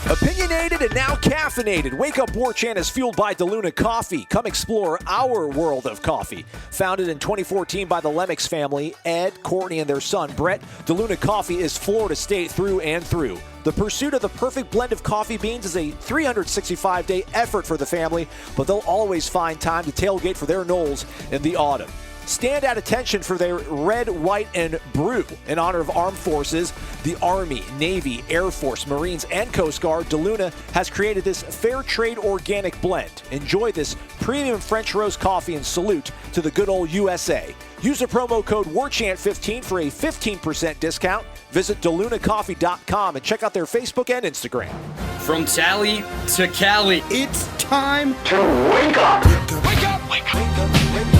Opinionated and now caffeinated. Wake Up Warchant is fueled by DeLuna Coffee. Come explore our world of coffee. Founded in 2014 by the Lemmix family, Ed, Courtney, and their son, Brett, DeLuna Coffee is Florida State through and through. The pursuit of the perfect blend of coffee beans is a 365-day effort for the family, but they'll always find time to tailgate for their Noles in the autumn. Stand at attention for their red, white, and brew. In honor of armed forces, the Army, Navy, Air Force, Marines, and Coast Guard, DeLuna has created this fair trade organic blend. Enjoy this premium French roast coffee and salute to the good old USA. Use the promo code WARCHANT15 for a 15% discount. Visit DeLunaCoffee.com and check out their Facebook and Instagram. From Tally to Cali, it's time to wake up. Wake up, wake up, wake up.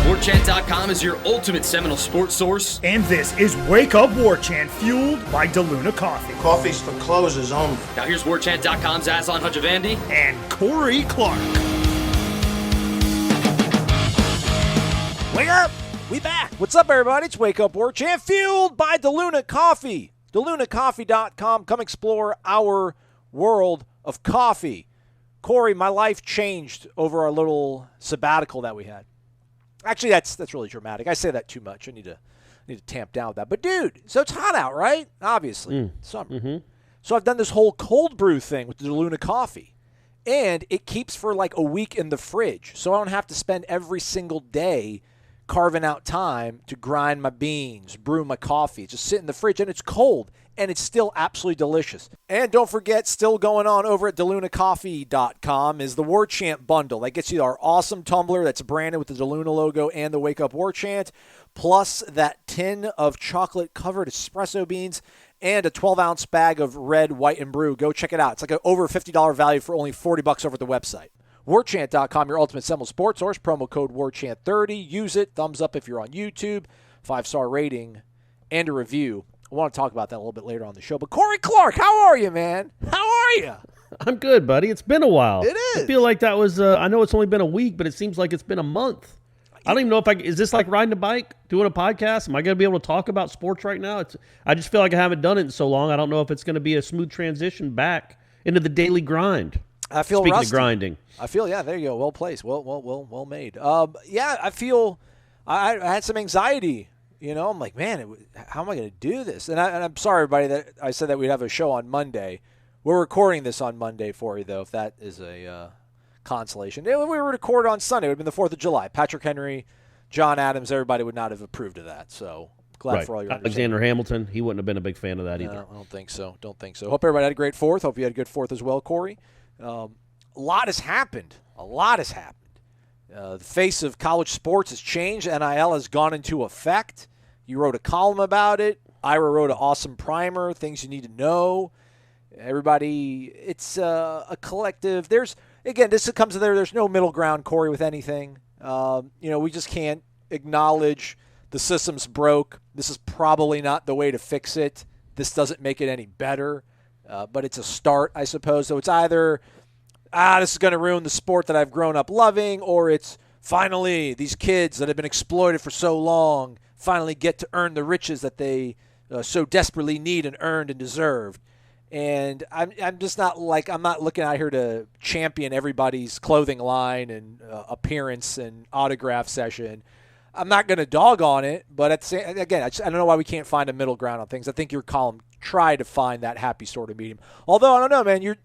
WarChant.com is your ultimate Seminole sports source. And this is Wake Up Warchant, fueled by DeLuna Coffee. Coffee's for closers only. Now here's WarChant.com's Azan Hajavandi and Corey Clark. Wake up! We back. What's up, everybody? It's Wake Up Warchant, fueled by DeLuna Coffee. DeLunaCoffee.com. Come explore our world of coffee. Corey, my life changed over our little sabbatical that we had. Actually, that's really dramatic. I say that too much. I need to tamp down with that. But dude, so it's hot out, right? Obviously, summer. Mm-hmm. So I've done this whole cold brew thing with the DeLuna Coffee, and it keeps for like a week in the fridge. So I don't have to spend every single day carving out time to grind my beans, brew my coffee. Just sit in the fridge, and it's cold, and it's still absolutely delicious. And don't forget, still going on over at DeLunaCoffee.com is the Warchant bundle. That gets you our awesome tumbler that's branded with the DeLuna logo and the Wake Up Warchant, plus that tin of chocolate-covered espresso beans and a 12-ounce bag of red, white, and brew. Go check it out. It's like an over $50 value for only $40 over at the website. Warchant.com, your ultimate Seminole sports source. Promo code WARCHANT30. Use it. Thumbs up if you're on YouTube. 5-star rating and a review. I want to talk about that a little bit later on the show. But Corey Clark, how are you, man? How are you? I'm good, buddy. It's been a while. It is. I feel like that was, I know it's only been a week, but it seems like it's been a month. I don't even know is this like riding a bike, doing a podcast? Am I going to be able to talk about sports right now? I just feel like I haven't done it in so long. I don't know if it's going to be a smooth transition back into the daily grind. I feel Speaking rusty. of grinding. I feel, yeah, there you go. Well placed. Well made. Yeah, I feel I had some anxiety. You know, I'm like, man, how am I going to do this? And I'm sorry, everybody, that I said that we'd have a show on Monday. We're recording this on Monday for you, though, if that is a consolation. If we were to record on Sunday, it would have been the 4th of July. Patrick Henry, John Adams, everybody would not have approved of that. So glad for all your Alexander Hamilton, he wouldn't have been a big fan of that either. No, I don't think so. Hope everybody had a great 4th. Hope you had a good 4th as well, Corey. A lot has happened. The face of college sports has changed. NIL has gone into effect. You wrote a column about it. Ira wrote an awesome primer, things you need to know. Everybody, it's a collective. This comes to there's no middle ground, Corey, with anything. We just can't acknowledge the system's broke. This is probably not the way to fix it. This doesn't make it any better, but it's a start, I suppose. So it's either, this is going to ruin the sport that I've grown up loving, or it's finally these kids that have been exploited for so long finally get to earn the riches that they so desperately need and earned and deserved. And I'm just not I'm not looking out here to champion everybody's clothing line and appearance and autograph session. I'm not going to dog on it, but I don't know why we can't find a middle ground on things. I think your column tried to find that happy sort of medium. Although, I don't know, man, you're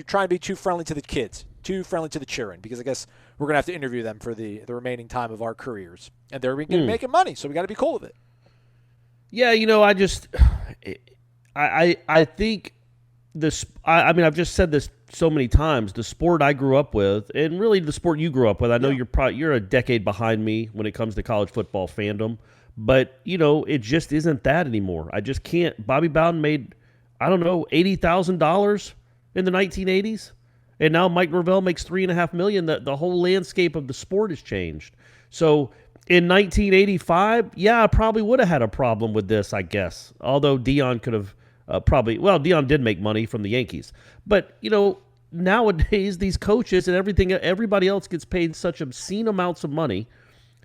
trying to be too friendly to the kids, too friendly to the children, because I guess we're going to have to interview them for the remaining time of our careers. And they're making money, so we got to be cool with it. Yeah, I think this. I've just said this so many times. The sport I grew up with, and really the sport you grew up with. I know you're a decade behind me when it comes to college football fandom, but it just isn't that anymore. I just can't. Bobby Bowden made, $80,000 in the 1980s, and now Mike Norvell makes $3.5 million. The whole landscape of the sport has changed. So in 1985, I probably would have had a problem with this, I guess. Although Dion could have Dion did make money from the Yankees. But, nowadays these coaches and everybody else gets paid such obscene amounts of money.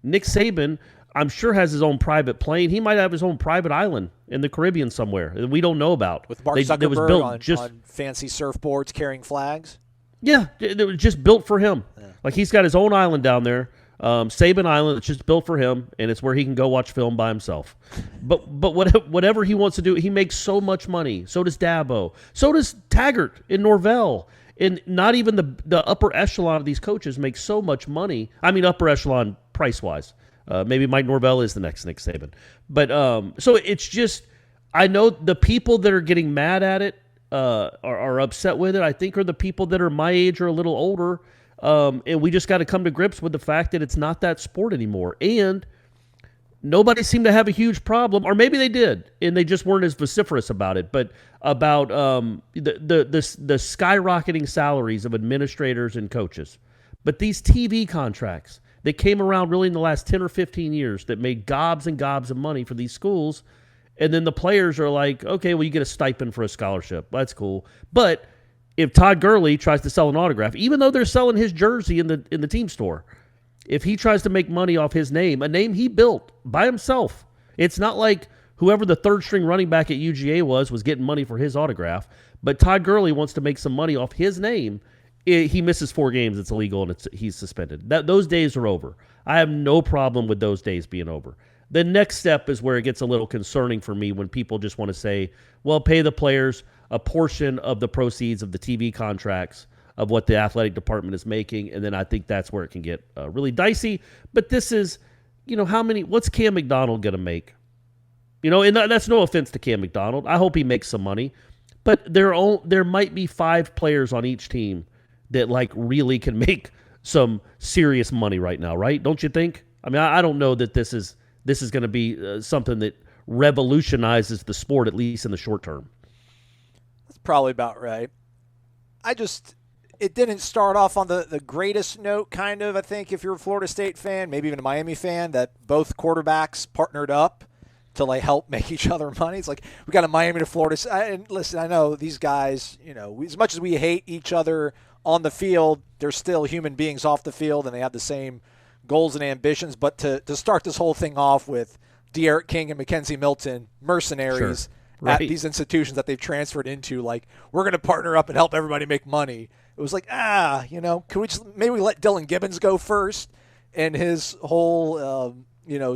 Nick Saban, I'm sure has his own private plane. He might have his own private island in the Caribbean somewhere that we don't know about. With Mark that was Zuckerberg built on fancy surfboards carrying flags. Yeah, it was just built for him. Yeah. Like he's got his own island down there, Saban Island. It's just built for him, and it's where he can go watch film by himself. But whatever he wants to do, he makes so much money. So does Dabo. So does Taggart in Norvell. And not even the upper echelon of these coaches make so much money. I mean, upper echelon price-wise. Maybe Mike Norvell is the next Nick Saban. But so it's just, I know the people that are getting mad at it are upset with it, I think, are the people that are my age or a little older. And we just got to come to grips with the fact that it's not that sport anymore. And nobody seemed to have a huge problem, or maybe they did, and they just weren't as vociferous about it, but about the skyrocketing salaries of administrators and coaches. But these TV contracts that came around really in the last 10 or 15 years that made gobs and gobs of money for these schools, and then the players are like, okay, well, you get a stipend for a scholarship. That's cool. But if Todd Gurley tries to sell an autograph, even though they're selling his jersey in the team store, if he tries to make money off his name, a name he built by himself, it's not like whoever the third-string running back at UGA was getting money for his autograph, but Todd Gurley wants to make some money off his name. He misses 4 games, it's illegal, and he's suspended. Those days are over. I have no problem with those days being over. The next step is where it gets a little concerning for me when people just want to say, well, pay the players a portion of the proceeds of the TV contracts of what the athletic department is making, and then I think that's where it can get really dicey. But this is, what's Cam McDonald going to make? And that's no offense to Cam McDonald. I hope he makes some money. But there might be 5 players on each team that really can make some serious money right now, right? Don't you think? I mean, I don't know that this is going to be something that revolutionizes the sport, at least in the short term. That's probably about right. It didn't start off on the greatest note, kind of, I think, if you're a Florida State fan, maybe even a Miami fan, that both quarterbacks partnered up to help make each other money. It's like we got a Miami to Florida. And listen, I know these guys, as much as we hate each other on the field, they're still human beings off the field, and they have the same goals and ambitions. But to start this whole thing off with De'Aaron King and Mackenzie Milton, mercenaries, sure. Right. At these institutions that they've transferred into, we're going to partner up and help everybody make money. It was can we maybe let Dylan Gibbons go first and his whole,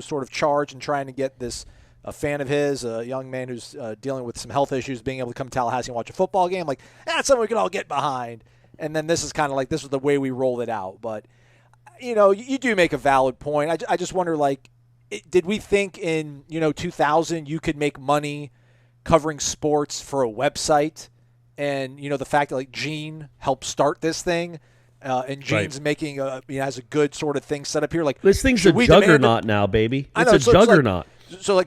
sort of charge in trying to get this a fan of his, a young man who's dealing with some health issues, being able to come to Tallahassee and watch a football game. That's something we can all get behind. And then this is kind of this is the way we roll it out. But, you do make a valid point. I just wonder, did we think in, 2000 you could make money covering sports for a website? And, the fact that, Gene helped start this thing, and Gene's right. making has a good sort of thing set up here. This thing's a juggernaut now, baby. It's a juggernaut.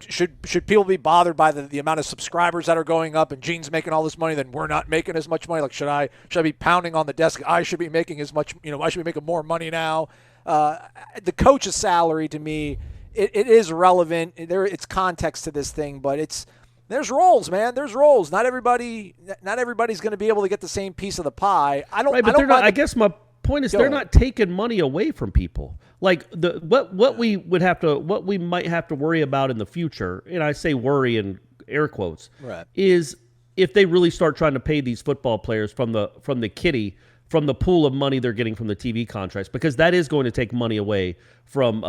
Should people be bothered by the amount of subscribers that are going up and Gene's making all this money, then we're not making as much money? Should I be pounding on the desk? I should be making as much, I should be making more money now. The coach's salary, to me, it is relevant. It's context to this thing, but there's roles, man. There's roles. Not everybody's going to be able to get the same piece of the pie. I guess my point is they're not taking money away from people. What we might have to worry about in the future, and I say worry in air quotes, right, is if they really start trying to pay these football players from the pool of money they're getting from the TV contracts, because that is going to take money away from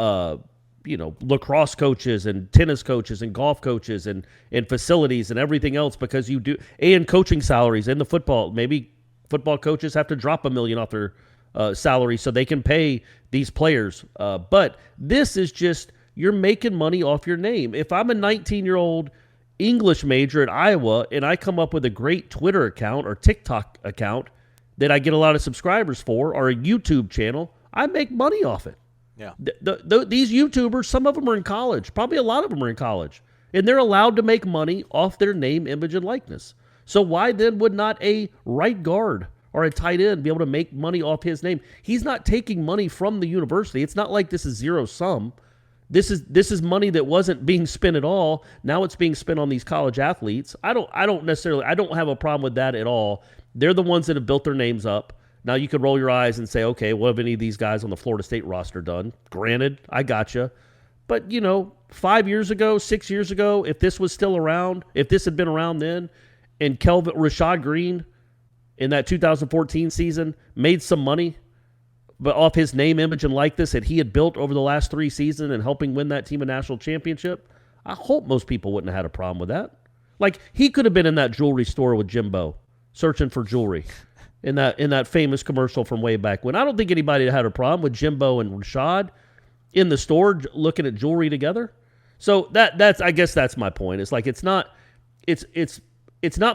lacrosse coaches and tennis coaches and golf coaches and facilities and everything else, because you do, and coaching salaries and the football. Maybe football coaches have to drop $1 million off their salary so they can pay these players. But this is just, you're making money off your name. If I'm a 19-year-old English major at Iowa and I come up with a great Twitter account or TikTok account that I get a lot of subscribers for, or a YouTube channel, I make money off it. Yeah. These YouTubers, some of them are in college. Probably a lot of them are in college. And they're allowed to make money off their name, image, and likeness. So why then would not a right guard or a tight end be able to make money off his name? He's not taking money from the university. It's not like this is zero sum. This is money that wasn't being spent at all. Now it's being spent on these college athletes. I don't have a problem with that at all. They're the ones that have built their names up. Now you could roll your eyes and say, okay, what have any of these guys on the Florida State roster done? Granted, I gotcha. But, 5 years ago, 6 years ago, if this was still around, if this had been around then, and Rashad Green in that 2014 season made some money, but off his name, image, and likeness that he had built over the last 3 seasons and helping win that team a national championship, I hope most people wouldn't have had a problem with that. Like, he could have been in that jewelry store with Jimbo, searching for jewelry in that famous commercial from way back when. I don't think anybody had a problem with Jimbo and Rashad in the store looking at jewelry together. So that's I guess that's my point. It's like it's not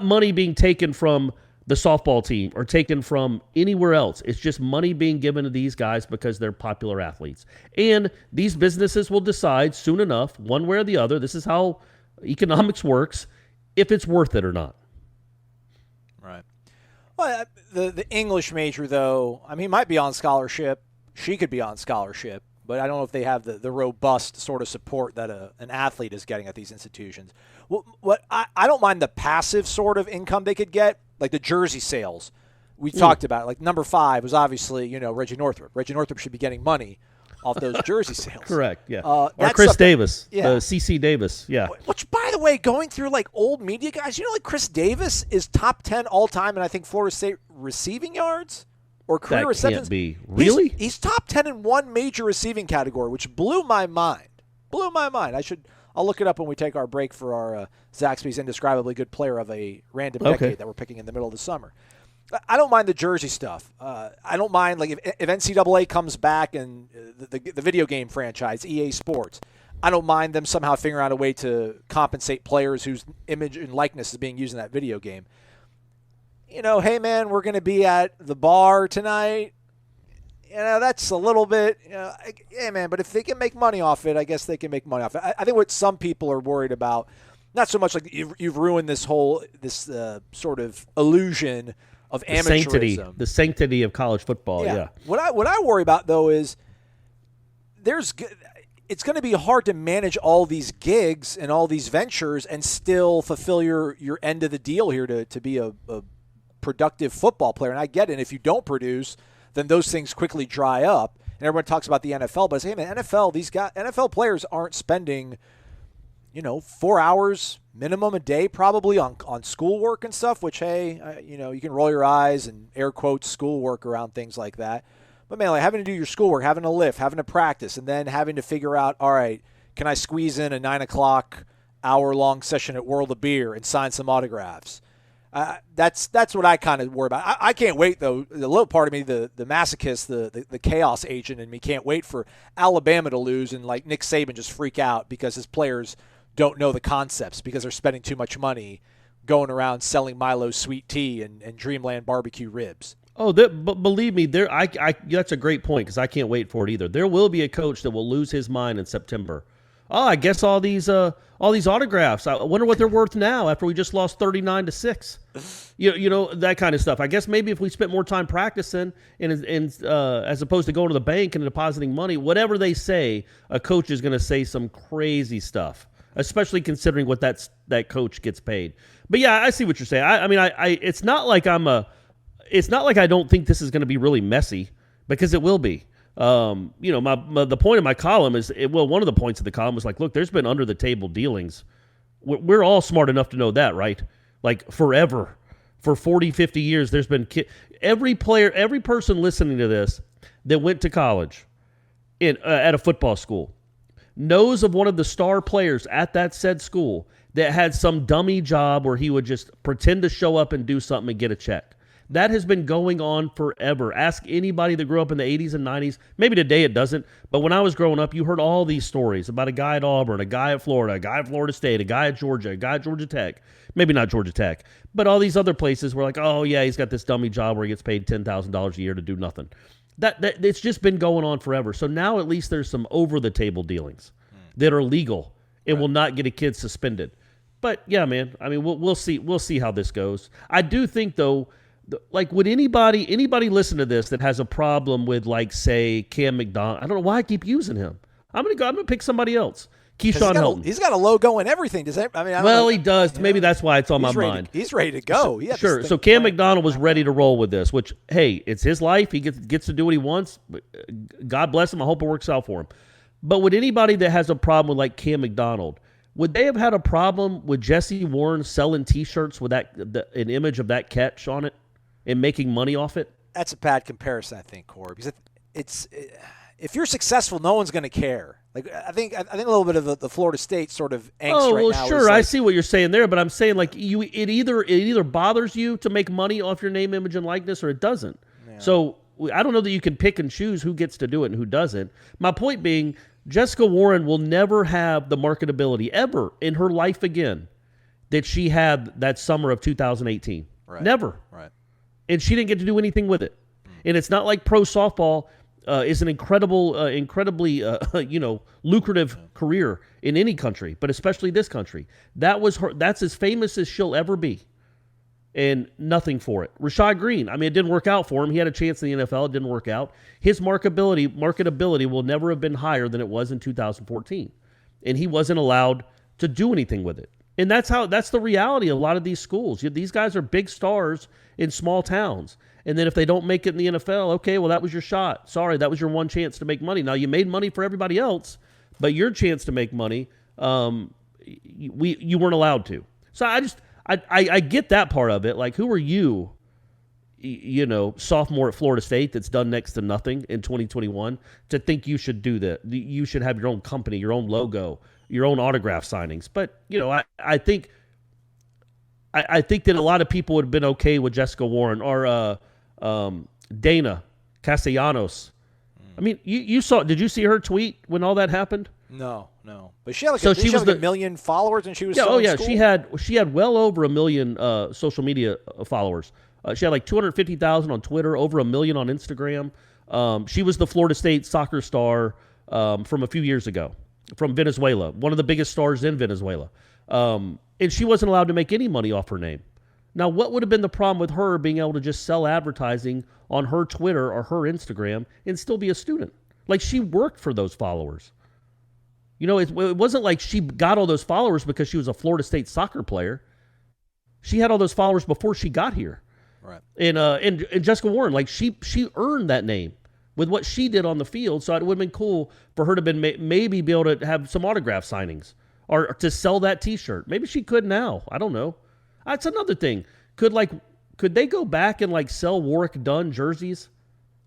money being taken from the softball team or taken from anywhere else. It's just money being given to these guys because they're popular athletes. And these businesses will decide soon enough, one way or the other, this is how economics works, if it's worth it or not. Right. Well, the English major, though, I mean, he might be on scholarship. She could be on scholarship. But I don't know if they have the robust sort of support that an athlete is getting at these institutions. What I don't mind the passive sort of income they could get, like the jersey sales. We talked about it. Like number 5 was obviously, Reggie Northrup. Reggie Northrup should be getting money off those jersey sales. Correct, yeah. Or Chris Davis, CC Davis, yeah. Which, by the way, going through like old media guys, like Chris Davis is top 10 all-time in, I think, Florida State receiving yards. Or career receptions. Can't be. Really? He's top 10 in one major receiving category, which blew my mind. I'll look it up when we take our break for our Zaxby's Indescribably Good Player of a Random Decade that we're picking in the middle of the summer. I don't mind the jersey stuff. I don't mind, like, if NCAA comes back and the video game franchise, EA Sports, I don't mind them somehow figuring out a way to compensate players whose image and likeness is being used in that video game. Hey, man, we're going to be at the bar tonight. That's a little bit, hey, man, but if they can make money off it, I guess they can make money off it. I think what some people are worried about, not so much like you've ruined this sort of illusion of amateurism. The sanctity of college football, yeah. What I worry about, though, is it's going to be hard to manage all these gigs and all these ventures and still fulfill your end of the deal here to be a productive football player. And I get it. And if you don't produce, then those things quickly dry up. And everyone talks about the NFL, but I say, hey, man, NFL players aren't spending, 4 hours minimum a day probably on schoolwork and stuff, which, hey, you can roll your eyes and air quotes schoolwork around things like that. But, man, like having to do your schoolwork, having to lift, having to practice, and then having to figure out, all right, can I squeeze in a 9 o'clock hour-long session at World of Beer and sign some autographs? That's what I kind of worry about. I can't wait, though. The little part of me, the masochist, the chaos agent in me, can't wait for Alabama to lose and like Nick Saban just freak out because his players don't know the concepts because they're spending too much money going around selling Milo's sweet tea and Dreamland barbecue ribs. Oh, but believe me, that's a great point because I can't wait for it either. There will be a coach that will lose his mind in September. Oh, I guess all these autographs. I wonder what they're worth now after we just lost 39-6. That kind of stuff. I guess maybe if we spent more time practicing and as opposed to going to the bank and depositing money, whatever they say, a coach is going to say some crazy stuff, especially considering what that coach gets paid. But yeah, I see what you're saying. I mean, it's not like I don't think this is going to be really messy because it will be. The point of my column is, one of the points of the column was like, look, there's been under the table dealings. We're all smart enough to know that, right? Like forever, for 40, 50 years, there's been every person listening to this that went to college at a football school knows of one of the star players at that said school that had some dummy job where he would just pretend to show up and do something and get a check. That has been going on forever. Ask anybody that grew up in the 80s and 90s. Maybe today it doesn't, but when I was growing up, you heard all these stories about a guy at Auburn, a guy at Florida, a guy at Florida State, a guy at Georgia, a guy at Georgia Tech. Maybe not Georgia Tech, but all these other places were like, oh, yeah, he's got this dummy job where he gets paid $10,000 a year to do nothing. That it's just been going on forever. So now at least there's some over-the-table dealings that are legal and will not get a kid suspended. But, yeah, man, I mean, we'll see. We'll see how this goes. I do think, though, like, would anybody listen to this that has a problem with, like, say, Cam McDonald? I don't know why I keep using him. I'm gonna pick somebody else. Keyshawn Hilton. He's got a logo and everything. Does that? I mean, I don't know. He does. Maybe that's why it's on my mind. He's ready to go. Sure. So Cam McDonald was ready to roll with this. Which, hey, it's his life. He gets to do what he wants. God bless him. I hope it works out for him. But would anybody that has a problem with like Cam McDonald, would they have had a problem with Jesse Warren selling T-shirts with an image of that catch on it and making money off it? That's a bad comparison, I think, Corey, because if you're successful, no one's going to care. Like I think a little bit of the Florida State sort of angst right now. Sure, I see what you're saying there, but I'm saying like it either bothers you to make money off your name, image, and likeness, or it doesn't. Yeah. So I don't know that you can pick and choose who gets to do it and who doesn't. My point being, Jessica Warren will never have the marketability ever in her life again that she had that summer of 2018. Right. Never. Right. And she didn't get to do anything with it. And it's not like pro softball is an incredibly lucrative career in any country, but especially this country. That's as famous as she'll ever be. And nothing for it. Rashad Green, I mean, it didn't work out for him. He had a chance in the NFL. It didn't work out. His marketability will never have been higher than it was in 2014. And he wasn't allowed to do anything with it. And that's the reality of a lot of these schools. These guys are big stars in small towns. And then if they don't make it in the NFL, okay, well, that was your shot. Sorry, that was your one chance to make money. Now, you made money for everybody else, but your chance to make money, you weren't allowed to. So I get that part of it. Like, who are you, sophomore at Florida State that's done next to nothing in 2021 to think you should do that? You should have your own company, your own logo, your own autograph signings. But, I think that a lot of people would have been okay with Jessica Warren or Dana Castellanos. I mean, did you see her tweet when all that happened? No. But she had like a million followers, and she was school? She had well over 1 million social media followers. She had like 250,000 on Twitter, over 1 million on Instagram. She was the Florida State soccer star from a few years ago, from Venezuela, one of the biggest stars in Venezuela. And she wasn't allowed to make any money off her name. Now, what would have been the problem with her being able to just sell advertising on her Twitter or her Instagram and still be a student? Like, she worked for those followers. It wasn't like she got all those followers because she was a Florida State soccer player. She had all those followers before she got here. Right. And Jessica Warren, like she earned that name with what she did on the field. So it would have been cool for her to maybe be able to have some autograph signings or to sell that T-shirt. Maybe she could now. I don't know. That's another thing. Could they go back and like sell Warwick Dunn jerseys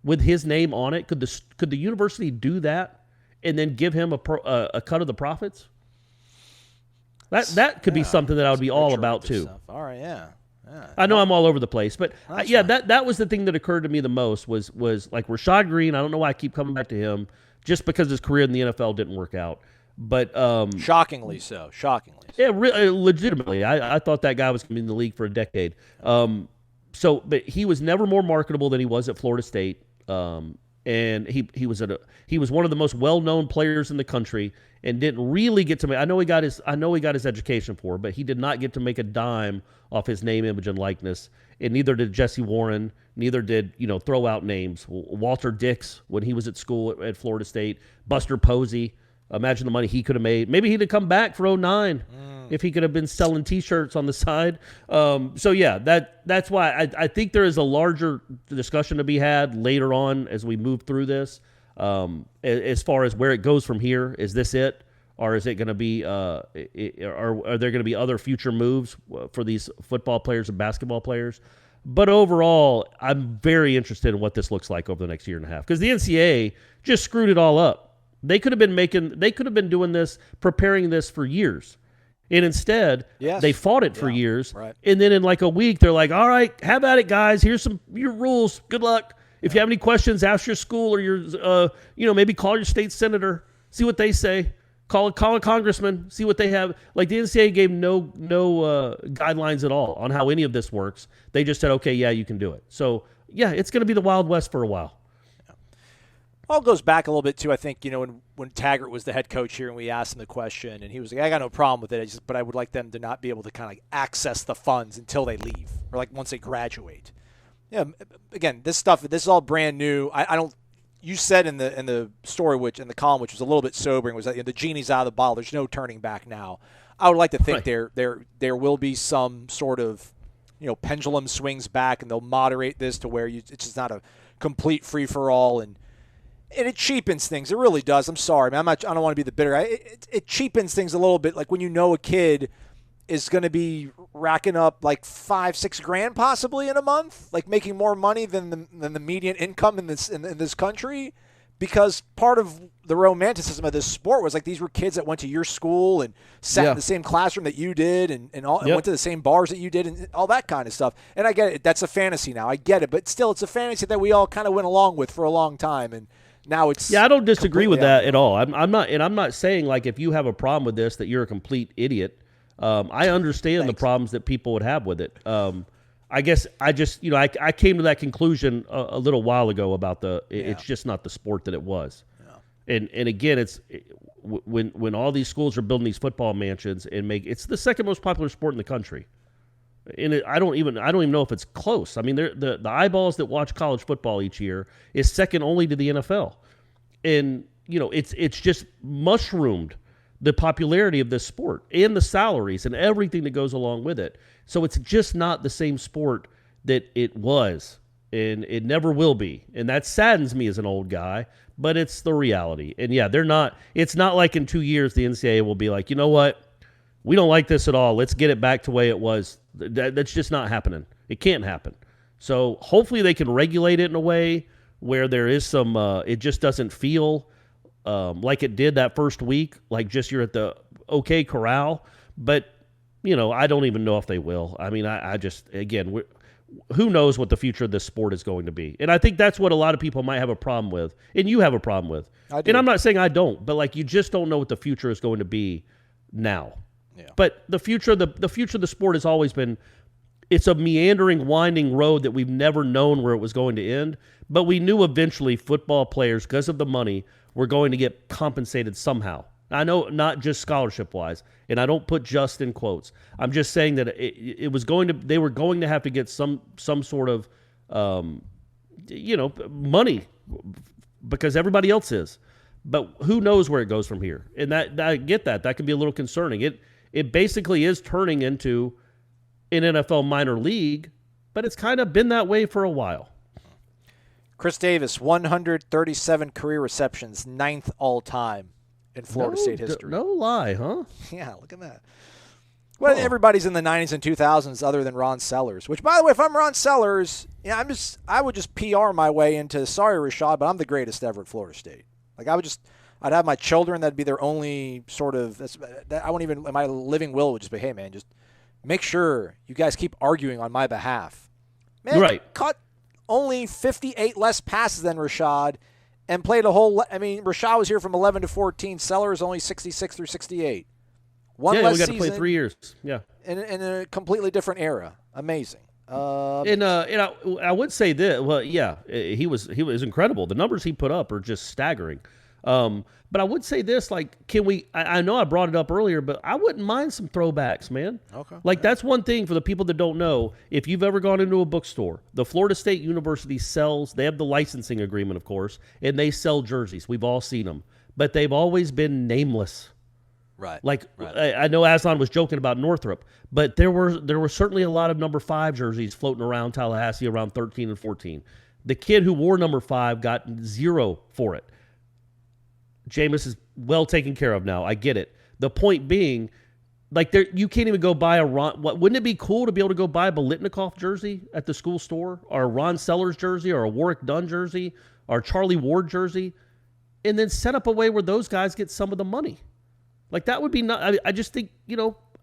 with his name on it? Could the university do that? And then give him a cut of the profits? That could be something that I would be all about too. Stuff. All right, yeah. I know I'm all over the place, but that was the thing that occurred to me the most was like Rashad Green. I don't know why I keep coming back to him, just because his career in the NFL didn't work out. But shockingly so. Yeah, legitimately, I thought that guy was going to be in the league for a decade. But he was never more marketable than he was at Florida State. And he was one of the most well-known players in the country, and didn't really get to make. I know he got his education for, but he did not get to make a dime off his name, image, and likeness. And neither did Jesse Warren. Neither did throw out names. Walter Dix when he was at school at Florida State. Buster Posey. Imagine the money he could have made. Maybe he'd have come back for 2009 if he could have been selling T-shirts on the side. That's why I think there is a larger discussion to be had later on as we move through this. As far as where it goes from here, is this it, or is it going to be? Are there going to be other future moves for these football players and basketball players? But overall, I'm very interested in what this looks like over the next year and a half, because the NCAA just screwed it all up. They could have been doing this, preparing this for years. And instead, they fought it for years. Right. And then in like a week, they're like, all right, have at it, guys. Here's your rules. Good luck. If you have any questions, ask your school or your, maybe call your state senator, see what they say. Call a congressman, see what they have. Like, the NCAA gave no guidelines at all on how any of this works. They just said, okay, yeah, you can do it. So, yeah, it's going to be the Wild West for a while. All goes back a little bit, too, I think, when Taggart was the head coach here and we asked him the question, and he was like, I got no problem with it, but I would like them to not be able to kind of like access the funds until they leave or like once they graduate. Yeah, again, this is all brand new. I don't. You said in the story, in the column, which was a little bit sobering, was that the genie's out of the bottle. There's no turning back now. I would like to think there will be some sort of pendulum swings back, and they'll moderate this to where it's just not a complete free for all. And And it cheapens things. It really does. I'm sorry, man. I don't want to be the bitter guy. It cheapens things a little bit. Like when you know a kid is going to be racking up like $5-6 grand possibly in a month, like making more money than the median income in this country, because part of the romanticism of this sport was like these were kids that went to your school and sat in the same classroom that you did and went to the same bars that you did and all that kind of stuff. And I get it. That's a fantasy now. I get it. But still, it's a fantasy that we all kind of went along with for a long time. And now it's I don't disagree with that at all. I'm not saying like if you have a problem with this that you're a complete idiot. I understand the problems that people would have with it. I guess I just I came to that conclusion a little while ago about it's just not the sport that it was. Yeah. And again, when all these schools are building these football mansions and it's the second most popular sport in the country. And I don't even know if it's close. I mean, the eyeballs that watch college football each year is second only to the NFL, and it's just mushroomed the popularity of this sport and the salaries and everything that goes along with it. So it's just not the same sport that it was, and it never will be, and that saddens me as an old guy. But it's the reality, and they're not. It's not like in 2 years the NCAA will be like, you know what, we don't like this at all. Let's get it back to the way it was. That's just not happening. It can't happen. So hopefully they can regulate it in a way where there is some, it just doesn't feel like it did that first week, like just you're at the OK Corral. But, I don't even know if they will. I mean, I just, again, who knows what the future of this sport is going to be. And I think that's what a lot of people might have a problem with, and you have a problem with. I do. And I'm not saying I don't, but like you just don't know what the future is going to be now. Yeah. But the future of the sport has always been, it's a meandering, winding road that we've never known where it was going to end. But we knew eventually football players, because of the money, were going to get compensated somehow. I know not just scholarship-wise, and I don't put just in quotes. I'm just saying that they were going to have to get some sort of, money, because everybody else is. But who knows where it goes from here? And I get that. That can be a little concerning. It basically is turning into an NFL minor league, but it's kind of been that way for a while. Chris Davis, 137 career receptions, 9th all-time in Florida State history. No lie, huh? Yeah, look at that. Well, everybody's in the 90s and 2000s other than Ron Sellers, which, by the way, if I'm Ron Sellers, I would just PR my way into, sorry, Rashad, but I'm the greatest ever at Florida State. Like, I'd have my children, that'd be their only sort of, I wouldn't even, my living will would just be, hey, man, just make sure you guys keep arguing on my behalf. Man, right. Caught only 58 less passes than Rashad and played Rashad was here from 11 to 14. Sellers only 66 through 68. One less we got season, to play 3 years. Yeah. In a completely different era. Amazing. And I would say this. Well, yeah, he was incredible. The numbers he put up are just staggering. But I would say this, like, can we? I know I brought it up earlier, but I wouldn't mind some throwbacks, man. Okay. Like that's one thing for the people that don't know. If you've ever gone into a bookstore, the Florida State University sells. They have the licensing agreement, of course, and they sell jerseys. We've all seen them, but they've always been nameless. Right. Like I know Aslan was joking about Northrop, but there were certainly a lot of number 5 jerseys floating around Tallahassee around 13 and 14. The kid who wore number 5 got 0 for it. Jameis is well taken care of now. I get it. The point being, like, you can't even go buy wouldn't it be cool to be able to go buy a Biletnikoff jersey at the school store, or a Ron Sellers jersey, or a Warwick Dunn jersey, or a Charlie Ward jersey, and then set up a way where those guys get some of the money? Like, that would be not. I just think,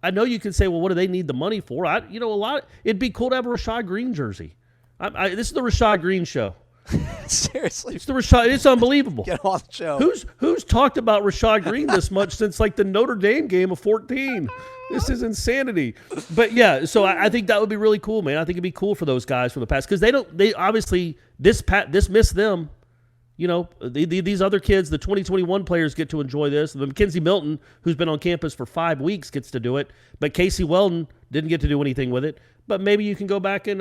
I know you can say, well, what do they need the money for? It'd be cool to have a Rashad Green jersey. This is the Rashad Green show. Seriously, it's the Rashad. It's unbelievable. Get on the show. Who's talked about Rashad Green this much since like the Notre Dame game of 14? This is insanity. But yeah, so I think that would be really cool, man. I think it'd be cool for those guys from the past, because they obviously this missed them. These other kids, the 2021 players, get to enjoy this. The Mackenzie Milton, who's been on campus for 5 weeks, gets to do it. But Casey Weldon didn't get to do anything with it. But maybe you can go back and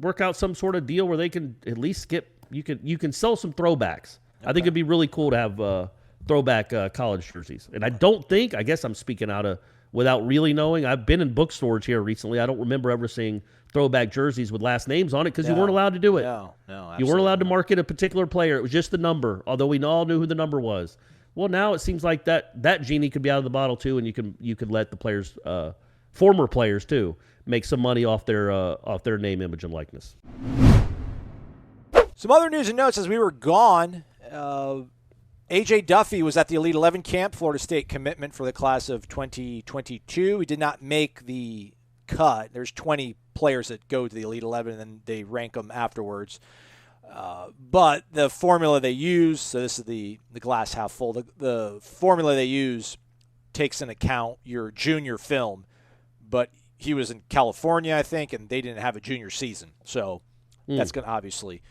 work out some sort of deal where they can at least you can sell some throwbacks. Okay. I think it'd be really cool to have throwback college jerseys. And I guess I'm speaking out of without really knowing. I've been in bookstores here recently. I don't remember ever seeing throwback jerseys with last names on it because you weren't allowed to do it. No, you weren't allowed to market a particular player. It was just the number, although we all knew who the number was. Well, now it seems like that genie could be out of the bottle too, and you could let the players, former players too, make some money off their name, image, and likeness. Some other news and notes as we were gone. A.J. Duffy was at the Elite 11 camp, Florida State commitment for the class of 2022. He did not make the cut. There's 20 players that go to the Elite 11, and then they rank them afterwards. But the formula they use, so this is the glass half full, the formula they use takes into account your junior film. But he was in California, I think, and they didn't have a junior season. So that's going to obviously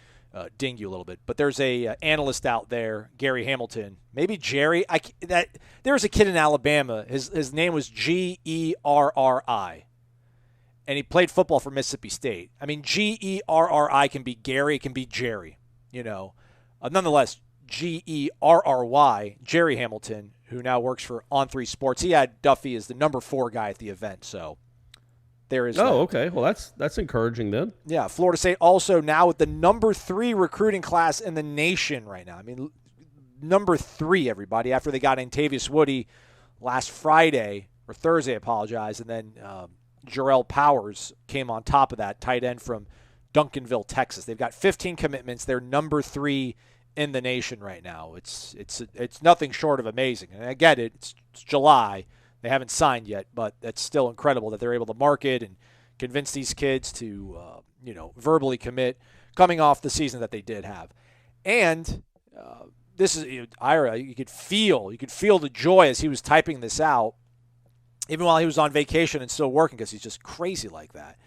ding you a little bit. But there's a analyst out there, Gary Hamilton, maybe Jerry. There was a kid in Alabama. His name was Gerri, and he played football for Mississippi State. I mean, Gerri can be Gary, it can be Jerry. Nonetheless, Gerry, Jerry Hamilton, who now works for On3 Sports. He had Duffy as the number 4 guy at the event. So there is. Oh, okay. Well, that's encouraging then. Yeah, Florida State also now with the number 3 recruiting class in the nation right now. I mean, number 3, everybody, after they got Antavius Woody last Friday, or Thursday, I apologize, and then Jarrell Powers came on top of that, tight end from Duncanville, Texas. They've got 15 commitments. They're number 3 in the nation right now. It's nothing short of amazing. And I get it. It's July. They haven't signed yet, but that's still incredible that they're able to market and convince these kids to, verbally commit coming off the season that they did have. And this is Ira. You could feel the joy as he was typing this out, even while he was on vacation and still working because he's just crazy like that.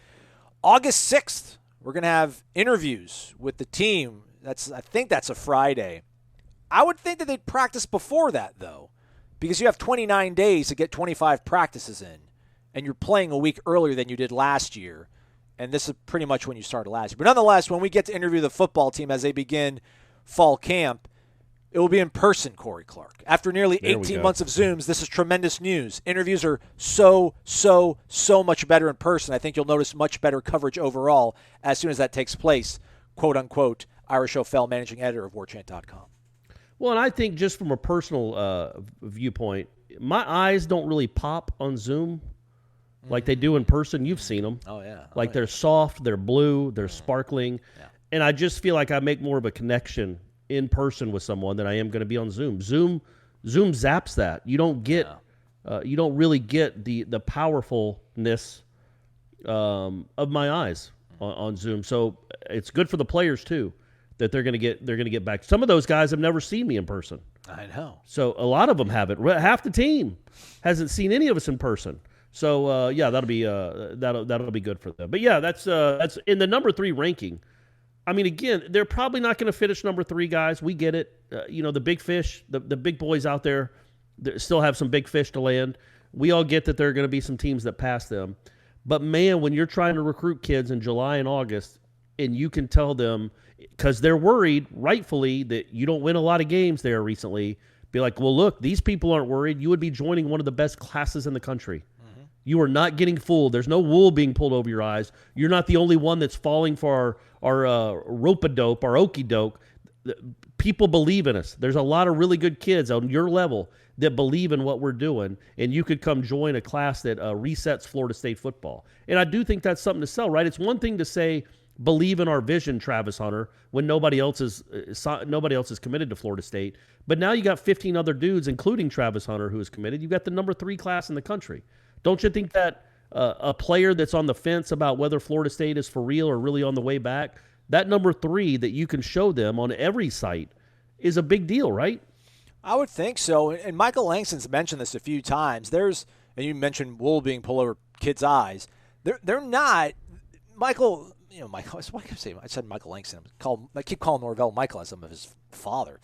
August 6th, we're going to have interviews with the team. I think that's a Friday. I would think that they'd practice before that, though, because you have 29 days to get 25 practices in, and you're playing a week earlier than you did last year, and this is pretty much when you started last year. But nonetheless, when we get to interview the football team as they begin fall camp, it will be in person, Corey Clark. After nearly 18 months of Zooms, this is tremendous news. Interviews are so much better in person. I think you'll notice much better coverage overall as soon as that takes place, quote unquote. Ira Schofel, managing editor of Warchant.com. Well, and I think just from a personal viewpoint, my eyes don't really pop on Zoom like they do in person. You've seen them. Oh, yeah. They're soft, they're blue, they're sparkling. Yeah. And I just feel like I make more of a connection in person with someone than I am going to be on Zoom. Zoom zaps that. You don't get, you don't really get the powerfulness of my eyes on Zoom. So it's good for the players too that they're going to get back. Some of those guys have never seen me in person. I know. So a lot of them haven't. Half the team hasn't seen any of us in person. So that'll be good for them. But yeah, that's in the number 3 ranking. I mean, again, they're probably not going to finish number 3 guys. We get it. The big fish, the big boys out there still have some big fish to land. We all get that there are going to be some teams that pass them. But, man, when you're trying to recruit kids in July and August and you can tell them, because they're worried, rightfully, that you don't win a lot of games there recently, be like, well, look, these people aren't worried. You would be joining one of the best classes in the country. Mm-hmm. You are not getting fooled. There's no wool being pulled over your eyes. You're not the only one that's falling for our rope-a-dope, our okey-doke. People believe in us. There's a lot of really good kids on your level that believe in what we're doing, and you could come join a class that resets Florida State football. And I do think that's something to sell, right? It's one thing to say, believe in our vision, Travis Hunter, when nobody else is committed to Florida State. But now you got 15 other dudes, including Travis Hunter, who is committed. You've got the number 3 class in the country. Don't you think that a player that's on the fence about whether Florida State is for real or really on the way back, that number 3 that you can show them on every site is a big deal, right? I would think so. And Michael Langston's mentioned this a few times. And you mentioned wool being pulled over kids' eyes. They're not Michael. Michael. What can I say? I said Michael Langston. I keep calling Norvell Michael as I'm his father.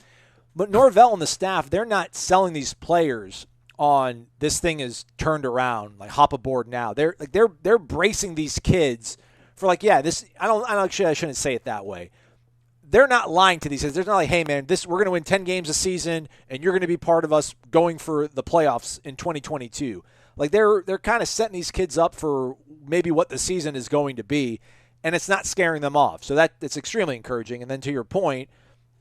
But Norvell and the staff, they're not selling these players on this thing is turned around, like hop aboard now. They're bracing these kids for this. I shouldn't say it that way. They're not lying to these kids. They're not like, hey man, we're going to win 10 games a season and you're going to be part of us going for the playoffs in 2022. Like they're kind of setting these kids up for maybe what the season is going to be, and it's not scaring them off. So that's extremely encouraging. And then to your point,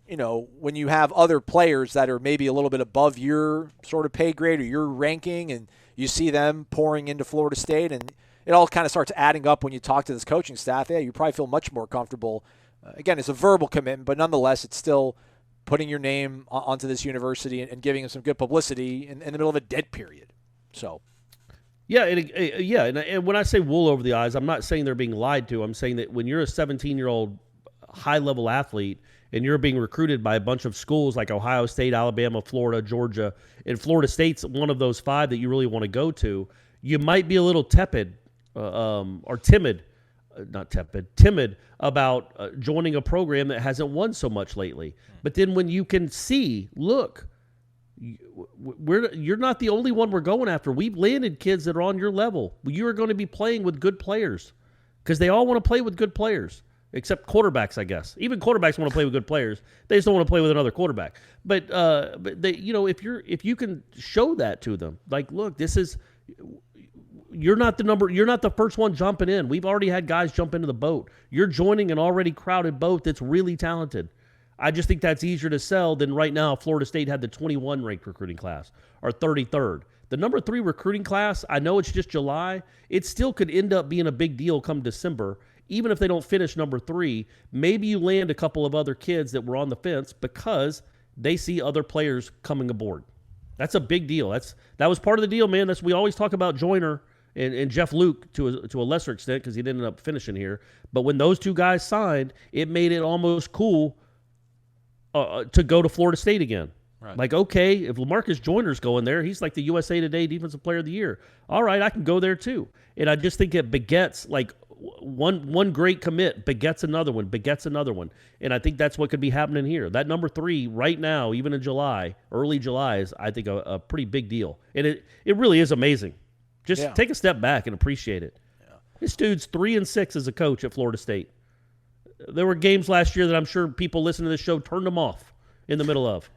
when you have other players that are maybe a little bit above your sort of pay grade or your ranking, and you see them pouring into Florida State, and it all kind of starts adding up when you talk to this coaching staff. Yeah, you probably feel much more comfortable. Again, it's a verbal commitment, but nonetheless, it's still putting your name onto this university and giving them some good publicity in the middle of a dead period. So, and when I say wool over the eyes, I'm not saying they're being lied to. I'm saying that when you're a 17-year-old high-level athlete and you're being recruited by a bunch of schools like Ohio State, Alabama, Florida, Georgia, and Florida State's one of those 5 that you really want to go to, you might be a little tepid or timid about joining a program that hasn't won so much lately. But then when you can see, look, you're not the only one we're going after. We've landed kids that are on your level. You are going to be playing with good players because they all want to play with good players, except quarterbacks, I guess. Even quarterbacks want to play with good players. They just don't want to play with another quarterback. But they, if you can show that to them, like, look, this is. You're not the first one jumping in. We've already had guys jump into the boat. You're joining an already crowded boat that's really talented. I just think that's easier to sell than right now. Florida State had the 21 ranked recruiting class or 33rd. The number 3 recruiting class, I know it's just July. It still could end up being a big deal come December. Even if they don't finish number 3, maybe you land a couple of other kids that were on the fence because they see other players coming aboard. That's a big deal. That was part of the deal, man. We always talk about Joyner and Jeff Luke to a lesser extent because he didn't end up finishing here. But when those 2 guys signed, it made it almost cool to go to Florida State again. Right. Like, okay, if LaMarcus Joyner's going there, he's like the USA Today Defensive Player of the Year. All right, I can go there too. And I just think it begets, like, one great commit begets another one. And I think that's what could be happening here. That number 3 right now, even in July, early July, is, I think, a pretty big deal. And it really is amazing. Just take a step back and appreciate it. Yeah. This dude's 3-6 as a coach at Florida State. There were games last year that I'm sure people listening to this show turned him off in the middle of.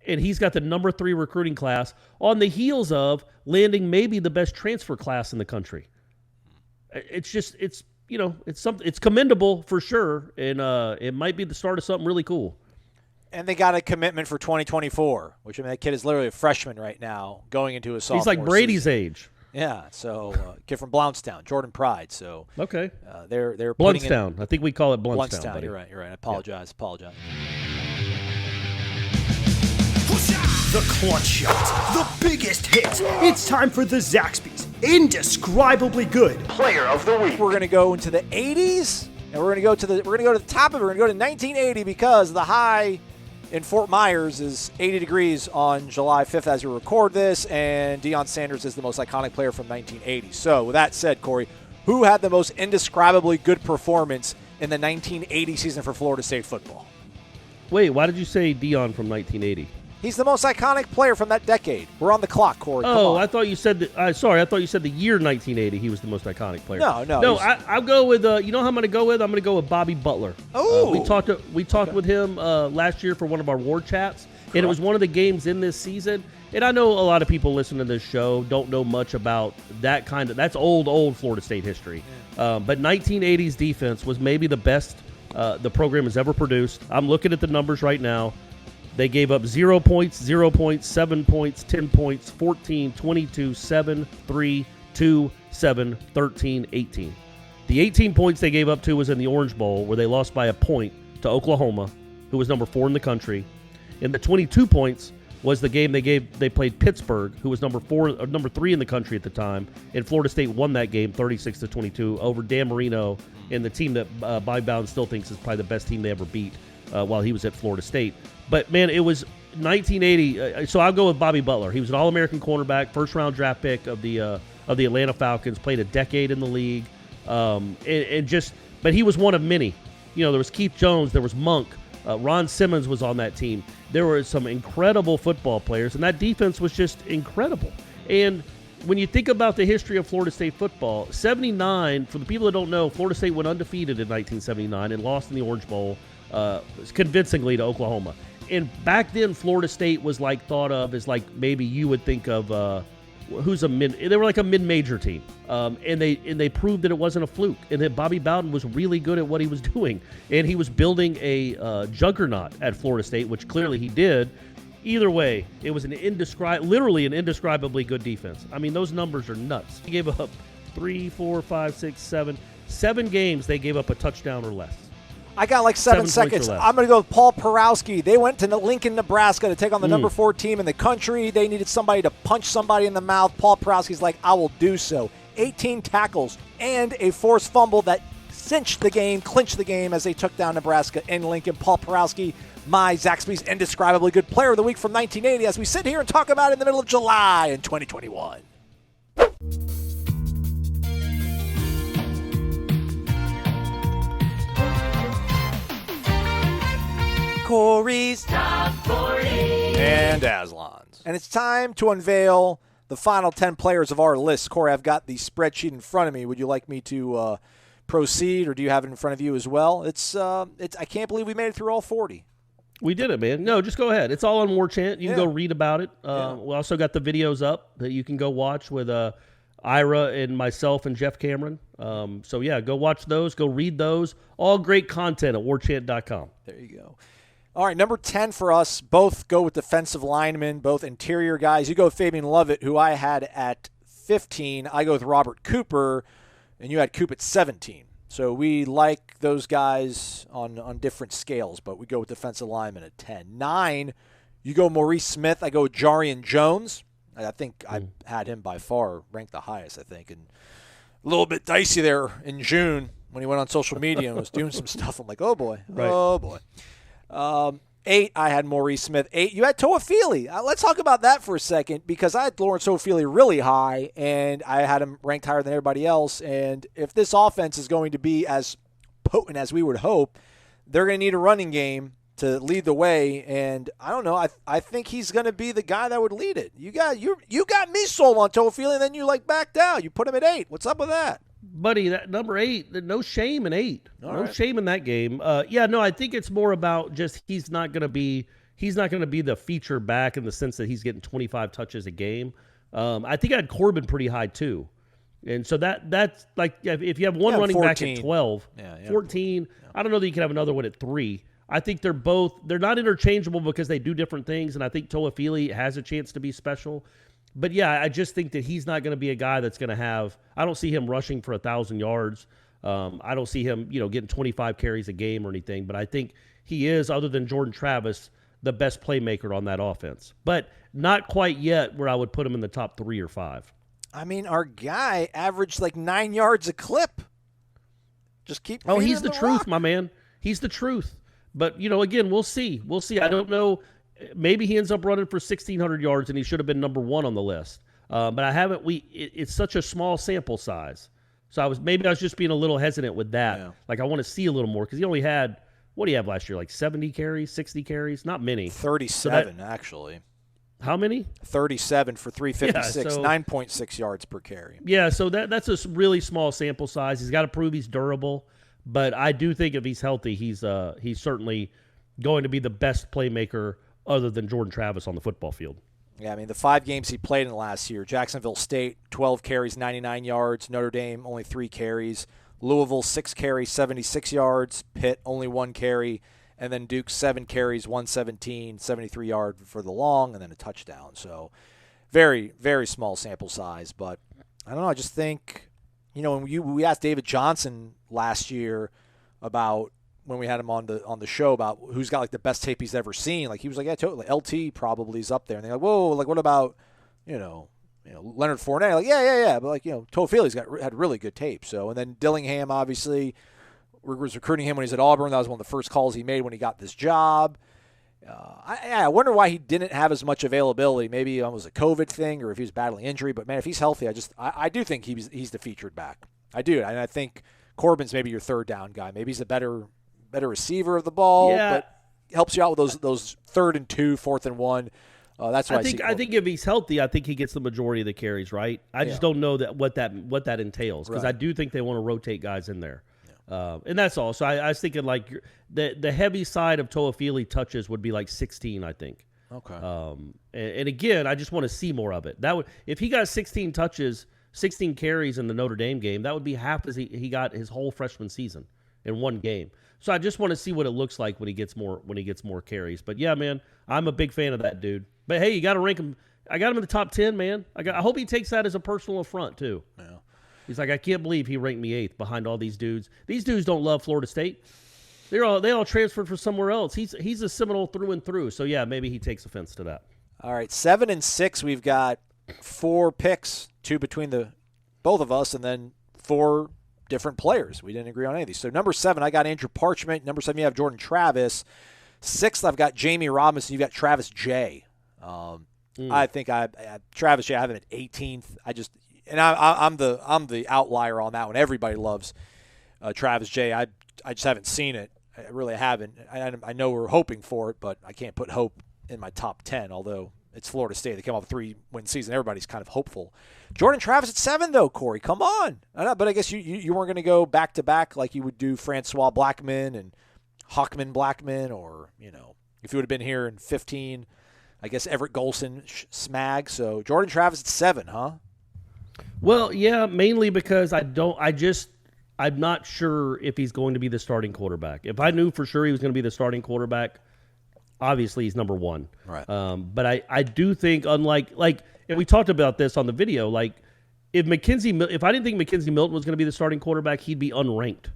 And he's got the number 3 recruiting class on the heels of landing maybe the best transfer class in the country. It's commendable for sure, and it might be the start of something really cool. And they got a commitment for 2024, which, I mean, that kid is literally a freshman right now going into a sophomore He's like Brady's season. age. Yeah, so kid from Blountstown, Jordan Pride. So okay, they're Blountstown. I think we call it Blountstown. Blountstown. You're right. I apologize. The clutch shot, the biggest hit. It's time for the Zaxby's indescribably good Player of the Week. We're gonna go into the 80s, and we're gonna go to the top of it. We're gonna go to 1980 because the high in Fort Myers is 80 degrees on July 5th as we record this, and Deion Sanders is the most iconic player from 1980. So with that said, Corey, who had the most indescribably good performance in the 1980 season for Florida State football? Wait, why did you say Deion from 1980? He's the most iconic player from that decade. We're on the clock, Corey. Oh, I thought you said I thought you said the year 1980 he was the most iconic player. No. I'll go with you know how I'm going to go with? I'm going to go with Bobby Butler. Oh. We talked with him last year for one of our war chats, and it was one of the games in this season. And I know a lot of people listening to this show don't know much about that's old Florida State history. Yeah. But 1980s defense was maybe the best the program has ever produced. I'm looking at the numbers right now. They gave up 0 points, 0 points, 7 points, 10 points, 14, 22, 7, 3, 2, 7, 13, 18. The 18 points they gave up to was in the Orange Bowl, where they lost by a point to Oklahoma, who was number 4 in the country. And the 22 points was the game they played Pittsburgh, who was number 3 in the country at the time. And Florida State won that game 36-22 over Dan Marino and the team that Bobby Bowden still thinks is probably the best team they ever beat while he was at Florida State. But, man, it was 1980. So I'll go with Bobby Butler. He was an All-American cornerback, first-round draft pick of the Atlanta Falcons, played a decade in the league. But he was one of many. You know, there was Keith Jones, there was Monk, Ron Simmons was on that team. There were some incredible football players, and that defense was just incredible. And when you think about the history of Florida State football, 79, for the people that don't know, Florida State went undefeated in 1979 and lost in the Orange Bowl convincingly to Oklahoma. And back then, Florida State was thought of as maybe you would think of who's they were like a mid-major team, and they proved that it wasn't a fluke, and that Bobby Bowden was really good at what he was doing, and he was building a juggernaut at Florida State, which clearly he did. Either way, it was literally an indescribably good defense. I mean, those numbers are nuts. He gave up 7 games. They gave up a touchdown or less. I got like 7 seconds. I'm going to go with Paul Porowski. They went to Lincoln, Nebraska to take on the number 4 team in the country. They needed somebody to punch somebody in the mouth. Paul Porowski's like, I will do so. 18 tackles and a forced fumble that clinched the game as they took down Nebraska in Lincoln. Paul Porowski, my Zaxby's indescribably good player of the week from 1980 as we sit here and talk about it in the middle of July in 2021. Corey's Top 40 and Aslan's. And it's time to unveil the final 10 players of our list. Corey, I've got the spreadsheet in front of me. Would you like me to proceed, or do you have it in front of you as well? It's I can't believe we made it through all 40. We did it, man. No, just go ahead. It's all on Warchant. You can go read about it. We also got the videos up that you can go watch with Ira and myself and Jeff Cameron. So, yeah, go watch those. Go read those. All great content at warchant.com. There you go. All right, number 10 for us, both go with defensive linemen, both interior guys. You go with Fabian Lovett, who I had at 15. I go with Robert Cooper, and you had Coop at 17. So we like those guys on different scales, but we go with defensive linemen at 10. 9, you go Maurice Smith. I go with Jarian Jones. I think I had him by far ranked the highest, I think. And a little bit dicey there in June when he went on social media and was doing some stuff. I'm like, oh, boy. Right. Oh, boy. 8, I had Maurice Smith. 8, you had Toafili. Let's talk about that for a second, because I had Lawrence Toafili really high, and I had him ranked higher than everybody else. And if this offense is going to be as potent as we would hope, they're going to need a running game to lead the way. And I don't know. I think he's going to be the guy that would lead it. You got me sold on Toafili, and then you backed out. You put him at 8. What's up with that? Buddy, that number 8, no shame in 8. No shame in that game. I think it's more about just he's not going to be the feature back in the sense that he's getting 25 touches a game. I think I had Corbin pretty high too. And so that's like, if you have one running 14. back at 12, 14, I don't know that you can have another one at 3. I think they're not interchangeable because they do different things, and I think Toafili has a chance to be special. But, yeah, I just think that he's not going to be a guy that's going to have – I don't see him rushing for 1,000 yards. I don't see him, getting 25 carries a game or anything. But I think he is, other than Jordan Travis, the best playmaker on that offense. But not quite yet where I would put him in the top 3 or 5. I mean, our guy averaged 9 yards a clip. Just keep – he's the truth, rock. My man. He's the truth. But, again, we'll see. We'll see. I don't know – maybe he ends up running for 1,600 yards, and he should have been number 1 on the list. But I haven't. It's such a small sample size, so I was just being a little hesitant with that. Yeah. I want to see a little more because he only had, what do you have last year? 70 carries, 60 carries, not many. 37 actually. How many? 37 for 356, 9.6 yards per carry. Yeah, so that's a really small sample size. He's got to prove he's durable, but I do think if he's healthy, he's certainly going to be the best playmaker other than Jordan Travis on the football field. Yeah, I mean, the 5 games he played in last year, Jacksonville State, 12 carries, 99 yards. Notre Dame, only 3 carries. Louisville, 6 carries, 76 yards. Pitt, only 1 carry. And then Duke, 7 carries, 117, 73 yard for the long, and then a touchdown. So very, very small sample size. But I don't know, I just think, when we asked David Johnson last year about, when we had him on the show, about who's got the best tape he's ever seen, he was like, yeah, totally. LT probably is up there, and they're like, whoa, what about Leonard Fournette? Yeah, but Toafili's had really good tape. So, and then Dillingham obviously was recruiting him when he was at Auburn. That was one of the first calls he made when he got this job. I wonder why he didn't have as much availability. Maybe it was a COVID thing, or if he was battling injury. But man, if he's healthy, I do think he's the featured back. I do, and I think Corbin's maybe your third down guy. Maybe he's a better receiver of the ball, but helps you out with those 3rd and 2, 4th and 1. That's what I think if he's healthy, I think he gets the majority of the carries, right? I just don't know what that entails, because I do think they want to rotate guys in there. Yeah. And that's all. So I was thinking the heavy side of Toafili touches would be 16, I think. Okay. And again, I just want to see more of it. That would, if he got 16 touches, 16 carries in the Notre Dame game, that would be half as he got his whole freshman season in one game. So I just want to see what it looks like when he gets more carries. But yeah, man, I'm a big fan of that dude. But hey, you got to rank him. I got him in the top 10, man. I hope he takes that as a personal affront too. Yeah. He's like, I can't believe he ranked me 8th behind all these dudes. These dudes don't love Florida State. They all transferred from somewhere else. He's a Seminole through and through. So yeah, maybe he takes offense to that. All right, 7 and 6. We've got 4 picks, 2 between both of us, and then 4 different players. We didn't agree on any of these. So number 7, I got Andrew Parchment. Number 7, you have Jordan Travis. 6th, I've got Jamie Robinson. You've got Travis J. I think Travis J. I have him at 18th. I'm the outlier on that one. Everybody loves Travis J. I just haven't seen it. I really haven't. I know we're hoping for it, but I can't put hope in my top 10, although it's Florida State. They came off a 3-win season. Everybody's kind of hopeful. Jordan Travis at 7, though, Corey. Come on. But I guess you weren't going to go back-to-back like you would do Francois Blackman and Hockman Blackman, or, if you would have been here in 15, I guess Everett Golson smag. So Jordan Travis at 7, huh? Well, yeah, mainly because I'm not sure if he's going to be the starting quarterback. If I knew for sure he was going to be the starting quarterback, obviously he's number 1. Right. But I do think, unlike, and we talked about this on the video, like if I didn't think Mackenzie Milton was going to be the starting quarterback, he'd be unranked.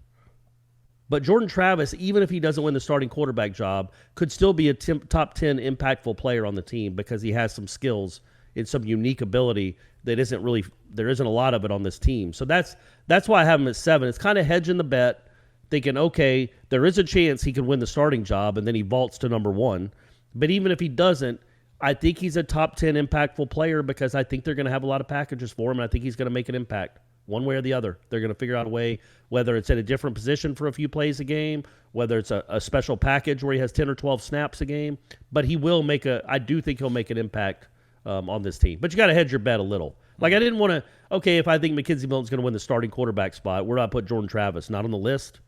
But Jordan Travis, even if he doesn't win the starting quarterback job, could still be a top 10 impactful player on the team because he has some skills and some unique ability that there isn't a lot of it on this team. So that's why I have him at 7. It's kind of hedging the bet, thinking, okay, there is a chance he could win the starting job, and then he vaults to number 1. But even if he doesn't, I think he's a top 10 impactful player because I think they're going to have a lot of packages for him, and I think he's going to make an impact one way or the other. They're going to figure out a way, whether it's at a different position for a few plays a game, whether it's a special package where he has 10 or 12 snaps a game. But I do think he'll make an impact on this team. But you got to hedge your bet a little. Like I didn't want to, okay, if I think Mackenzie Milton's going to win the starting quarterback spot, where do I put Jordan Travis? Not on the list.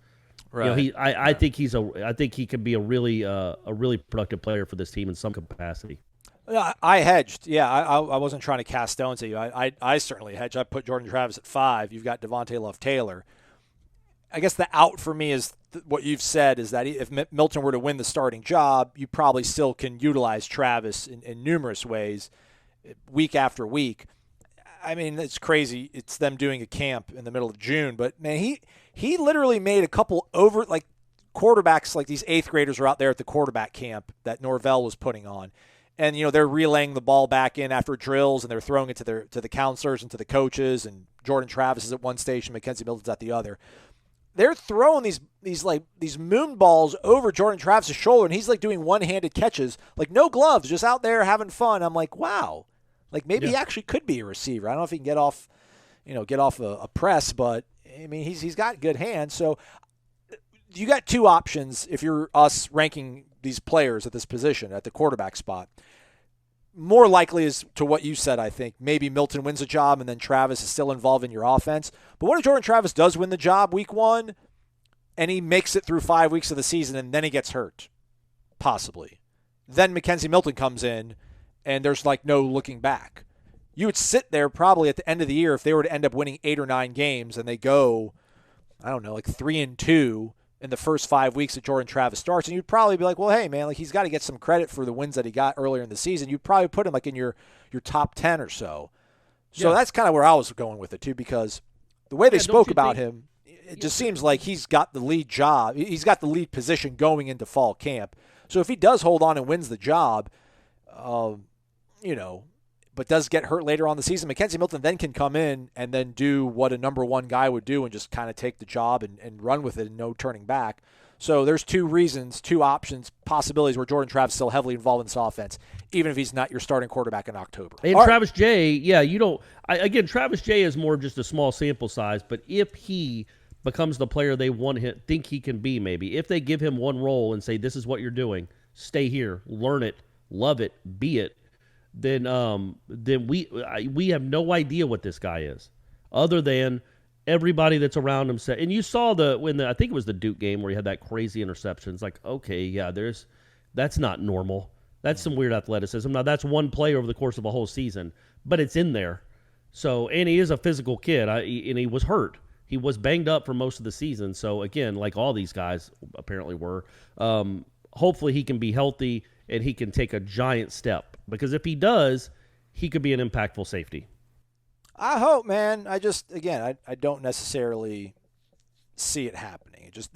Right. I think he can be a really productive player for this team in some capacity. I hedged. Yeah, I wasn't trying to cast stones at you. I certainly hedged. I put Jordan Travis at 5. You've got Devontae Love-Taylor. I guess the out for me is what you've said is that if Milton were to win the starting job, you probably still can utilize Travis in numerous ways week after week. I mean, it's crazy. It's them doing a camp in the middle of June. But, man, he literally made a couple quarterbacks, like these 8th graders are out there at the quarterback camp that Norvell was putting on. And, they're relaying the ball back in after drills, and they're throwing it to the counselors and to the coaches. And Jordan Travis is at one station, Mackenzie Milton's at the other. They're throwing these moon balls over Jordan Travis' shoulder, and he's like doing one-handed catches, like no gloves, just out there having fun. I'm like, wow, like maybe he actually could be a receiver. I don't know if he can get off a press, but I mean he's got good hands. So you got 2 options if you're us ranking these players at this position at the quarterback spot. More likely is to what you said, I think. Maybe Milton wins the job and then Travis is still involved in your offense. But what if Jordan Travis does win the job week 1 and he makes it through 5 weeks of the season and then he gets hurt? Possibly. Then Mackenzie Milton comes in and there's no looking back. You would sit there probably at the end of the year if they were to end up winning 8 or 9 games and they go, 3-2 in the first 5 weeks that Jordan Travis starts, and you'd probably be like, well, hey, man, he's got to get some credit for the wins that he got earlier in the season. You'd probably put him in your top 10 or so. So that's kind of where I was going with it, too, because the way they spoke about him, it just seems like he's got the lead job. He's got the lead position going into fall camp. So if he does hold on and wins the job, but does get hurt later on the season, Mackenzie Milton then can come in and then do what a number 1 guy would do and just kind of take the job and run with it and no turning back. So there's 2 reasons, 2 options, possibilities where Jordan Travis is still heavily involved in this offense, even if he's not your starting quarterback in October. And Travis J, Travis J is more just a small sample size, but if he becomes the player they think he can be, maybe, if they give him one role and say, this is what you're doing, stay here, learn it, love it, be it, then we have no idea what this guy is, other than everybody that's around him said. And you saw I think it was the Duke game where he had that crazy interception. It's like, okay, yeah, that's not normal. That's some weird athleticism. Now, that's one play over the course of a whole season, but it's in there. So, and he is a physical kid, and he was hurt. He was banged up for most of the season. So, again, like all these guys apparently were, hopefully he can be healthy and he can take a giant step. Because if he does, he could be an impactful safety. I hope, man. I don't necessarily see it happening. It just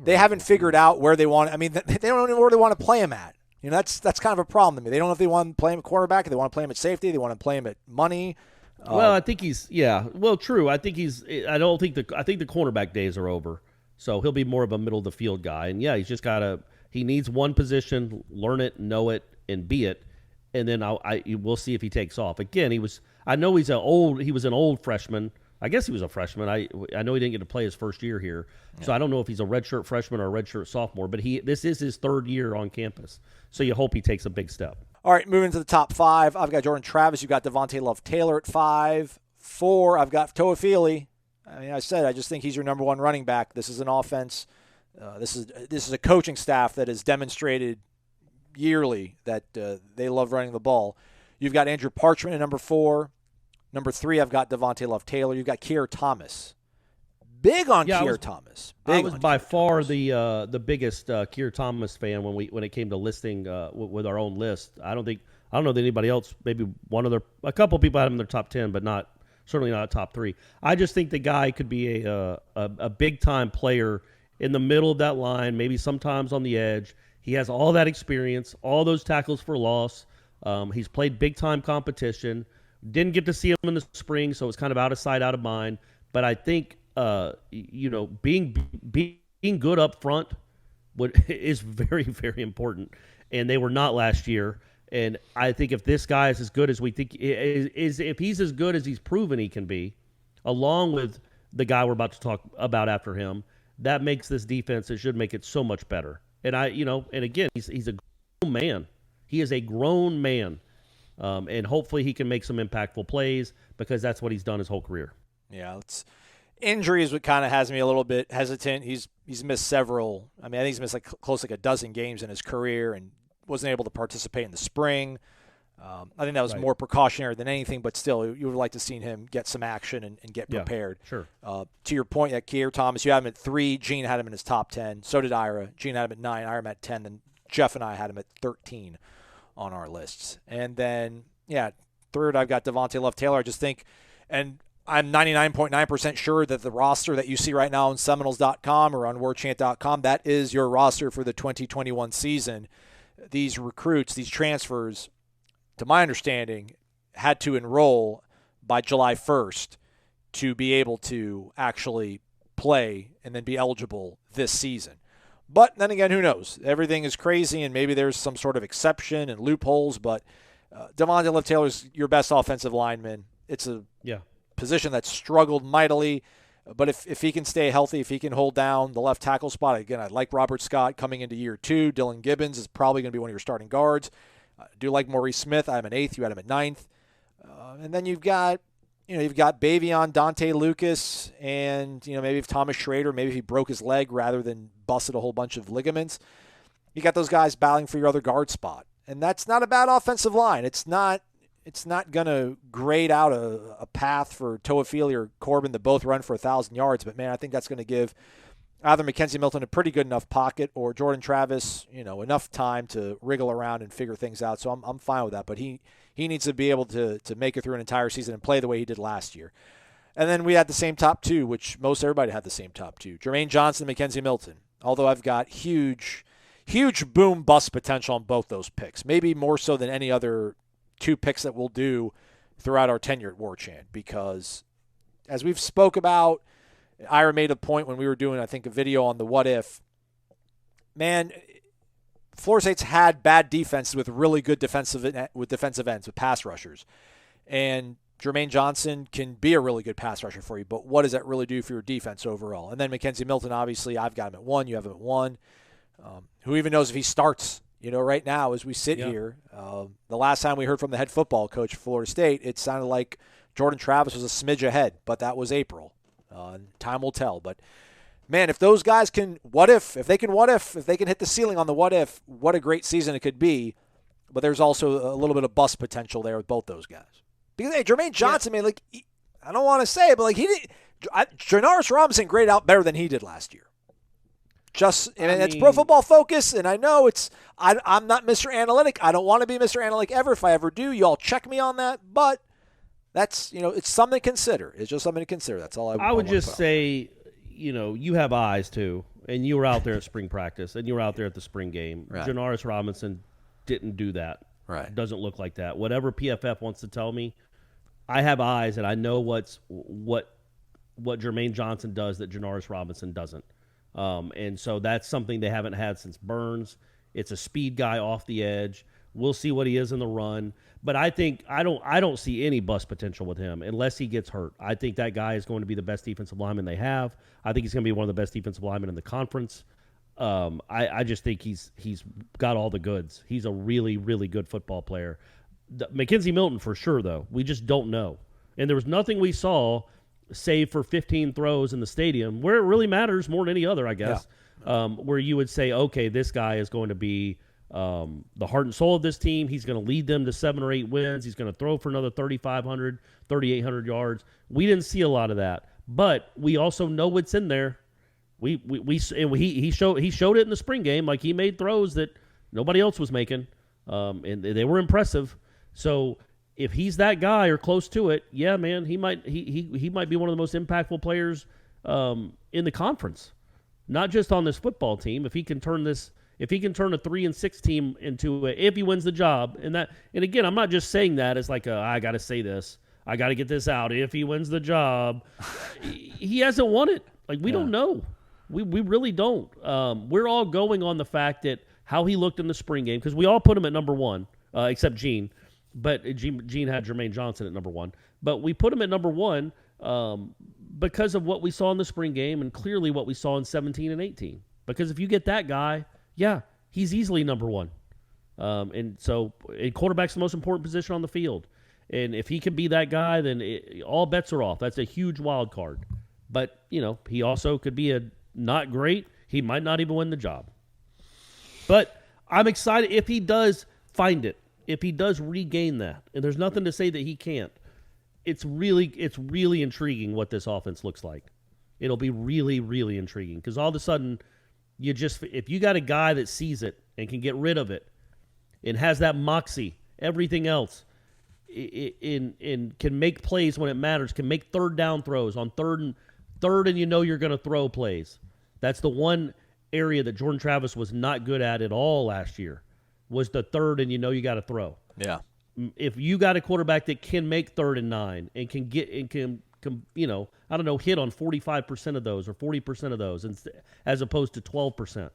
they haven't figured out where they want. I mean, they don't know where they want to play him at. You know, that's kind of a problem to me. They don't know if they want to play him at quarterback, if they want to play him at safety, they want to play him at money. Well, I think he's well, true. I think I think the cornerback days are over. So he'll be more of a middle of the field guy. And yeah, he's just he needs one position, learn it, know it, and be it. And then we'll see if he takes off. Again, he was an old freshman. I guess he was a freshman. I know he didn't get to play his first year here. So I don't know if he's a redshirt freshman or a redshirt sophomore, but this is his third year on campus. So you hope he takes a big step. All right, moving to the top 5. I've got Jordan Travis. You've got Devontae Love-Taylor at 5. 4, I've got Toafili. I mean, I just think he's your number 1 running back. This is an offense. This is a coaching staff that has demonstrated yearly that they love running the ball. You've got Andrew Parchment at number 4. Number 3, I've got Devontae Love-Taylor. You've got Keir Thomas. Big on Keir Thomas. I was by far the biggest Keir Thomas fan when it came to listing with our own list. I don't know that anybody else. Maybe a couple people had him in their top 10, but certainly not top 3. I just think the guy could be a big time player in the middle of that line, maybe sometimes on the edge. He has all that experience, all those tackles for loss. He's played big time competition. Didn't get to see him in the spring, so it's kind of out of sight, out of mind. But I think being good up front is very, very important. And they were not last year. And I think if this guy is as good as we think if he's as good as he's proven he can be, along with the guy we're about to talk about after him, that makes this defense, it should make it so much better. And and again, he's a grown man. He is a grown man. And hopefully he can make some impactful plays because that's what he's done his whole career. Yeah, injury is what kind of has me a little bit hesitant. He's missed several. I mean, I think he's missed close to a dozen games in his career and wasn't able to participate in the spring. I think that was more precautionary than anything, but still, you would like to see him get some action and get prepared. Yeah, sure. To your point, that Keir Thomas, you had him at 3. Gene had him in his top 10. So did Ira. Gene had him at 9. Ira at 10. Then Jeff and I had him at 13 on our lists. And then, third, I've got Devontae Love-Taylor. I just think, and I'm 99.9% sure that the roster that you see right now on Seminoles.com or on Warchant.com, that is your roster for the 2021 season. These recruits, these transfers, to my understanding, had to enroll by July 1st to be able to actually play and then be eligible this season. But then again, who knows? Everything is crazy, and maybe there's some sort of exception and loopholes, but Devontae Love-Taylor is your best offensive lineman. It's a position that's struggled mightily, but if he can stay healthy, if he can hold down the left tackle spot, again, I like Robert Scott coming into year 2. Dylan Gibbons is probably going to be one of your starting guards. I do like Maurice Smith. I have an 8th. You had him at 9th. And then you've got Bavion, Dante Lucas, and maybe if Thomas Schrader, maybe if he broke his leg rather than busted a whole bunch of ligaments. You got those guys battling for your other guard spot, and that's not a bad offensive line. It's not going to grade out a path for Toafili or Corbin to both run for 1,000 yards, but man, I think that's going to give either Mackenzie Milton a pretty good enough pocket or Jordan Travis, enough time to wriggle around and figure things out. So I'm fine with that, but he needs to be able to make it through an entire season and play the way he did last year. And then we had the same top 2, which most everybody had the same top 2. Jermaine Johnson and Mackenzie Milton. Although I've got huge boom-bust potential on both those picks. Maybe more so than any other 2 picks that we'll do throughout our tenure at Warchant. Because as we've spoke about, Ira made a point when we were doing, I think, a video on the what if. Man, Florida State's had bad defenses with really good defensive ends, with pass rushers. And Jermaine Johnson can be a really good pass rusher for you, but what does that really do for your defense overall? And then Mackenzie Milton, obviously, I've got him at 1. You have him at 1. Who even knows if he starts? Right now as we sit here, the last time we heard from the head football coach for Florida State, it sounded like Jordan Travis was a smidge ahead, but that was April. Time will tell. But, man, if those guys can if they can hit the ceiling on the what if, what a great season it could be. but there's also a little bit of bust potential there with both those guys. Because, hey, Jermaine Johnson, man, like, I don't want to say it, but, like, Janoris Robinson graded out better than he did last year. It's Pro Football Focus, and I know I'm not Mr. Analytic. I don't want to be Mr. Analytic ever. If I ever do, you all check me on that. But that's, it's something to consider. It's just something to consider. That's all I would just say, you have eyes too, and you were out there at spring practice, and you were out there at the spring game. Right. Janoris Robinson didn't do that. Right. Doesn't look like that. Whatever PFF wants to tell me, I have eyes, and I know what Jermaine Johnson does that Janoris Robinson doesn't. And so that's something they haven't had since Burns. It's a speed guy off the edge. We'll see what he is in the run. But I think I don't see any bust potential with him unless he gets hurt. I think that guy is going to be the best defensive lineman they have. I think he's going to be one of the best defensive linemen in the conference. I just think he's got all the goods. He's a really, really good football player. Mackenzie Milton for sure, though. We just don't know. And there was nothing we saw save for 15 throws in the stadium, where it really matters more than any other, I guess, where you would say, okay, this guy is going to be the heart and soul of this team. He's going to lead them to 7 or 8 wins. He's going to throw for another 3,500, 3,800 yards. We didn't see a lot of that, but we also know what's in there. He showed it in the spring game. Like, he made throws that nobody else was making, and they were impressive. So if he's that guy or close to it, yeah, man, he might be one of the most impactful players in the conference, not just on this football team. If he can turn a 3-6 team into if he wins the job, and again, I'm not just saying that as like I got to say this, I got to get this out. If he wins the job, he hasn't won it. Like, we don't know, we really don't. We're all going on the fact that how he looked in the spring game, because we all put him at number 1, except Gene. But Gene had Jermaine Johnson at number 1. But we put him at number 1 because of what we saw in the spring game and clearly what we saw in 17 and 18. Because if you get that guy, yeah, he's easily number 1. And quarterback's the most important position on the field. And if he can be that guy, then all bets are off. That's a huge wild card. But, he also could be a not great. He might not even win the job. But I'm excited if he does find it. If he does regain that, and there's nothing to say that he can't, it's really intriguing what this offense looks like. It'll be really, really intriguing because all of a sudden, if you got a guy that sees it and can get rid of it and has that moxie, everything else, and can make plays when it matters, can make third down throws on third and you're going to throw plays. That's the one area that Jordan Travis was not good at all last year. Was the third and you got to throw. Yeah. If you got a quarterback that can make 3rd and 9 and can get and can hit on 45% of those or 40% of those as opposed to 12%,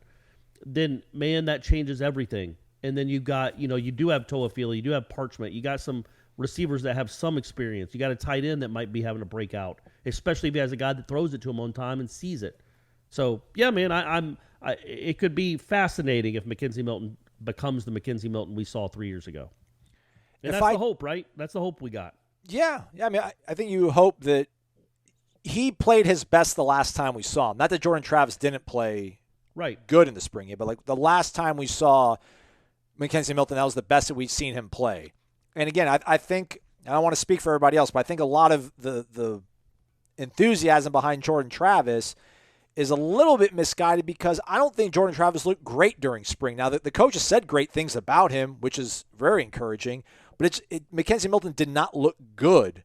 then man, that changes everything. And then you got, you do have Toafili, you do have Parchment, you got some receivers that have some experience. You got a tight end that might be having a breakout, especially if he has a guy that throws it to him on time and sees it. So yeah, man, it could be fascinating if Mackenzie Milton becomes the Mackenzie Milton we saw 3 years ago. And that's the hope, right? That's the hope we got. Yeah. I mean, I think you hope that he played his best the last time we saw him. Not that Jordan Travis didn't play good in the spring game, but like the last time we saw Mackenzie Milton, that was the best that we've seen him play. And again, I think, I don't want to speak for everybody else, but I think a lot of the enthusiasm behind Jordan Travis is a little bit misguided because I don't think Jordan Travis looked great during spring. Now, the coaches said great things about him, which is very encouraging, but Mackenzie Milton did not look good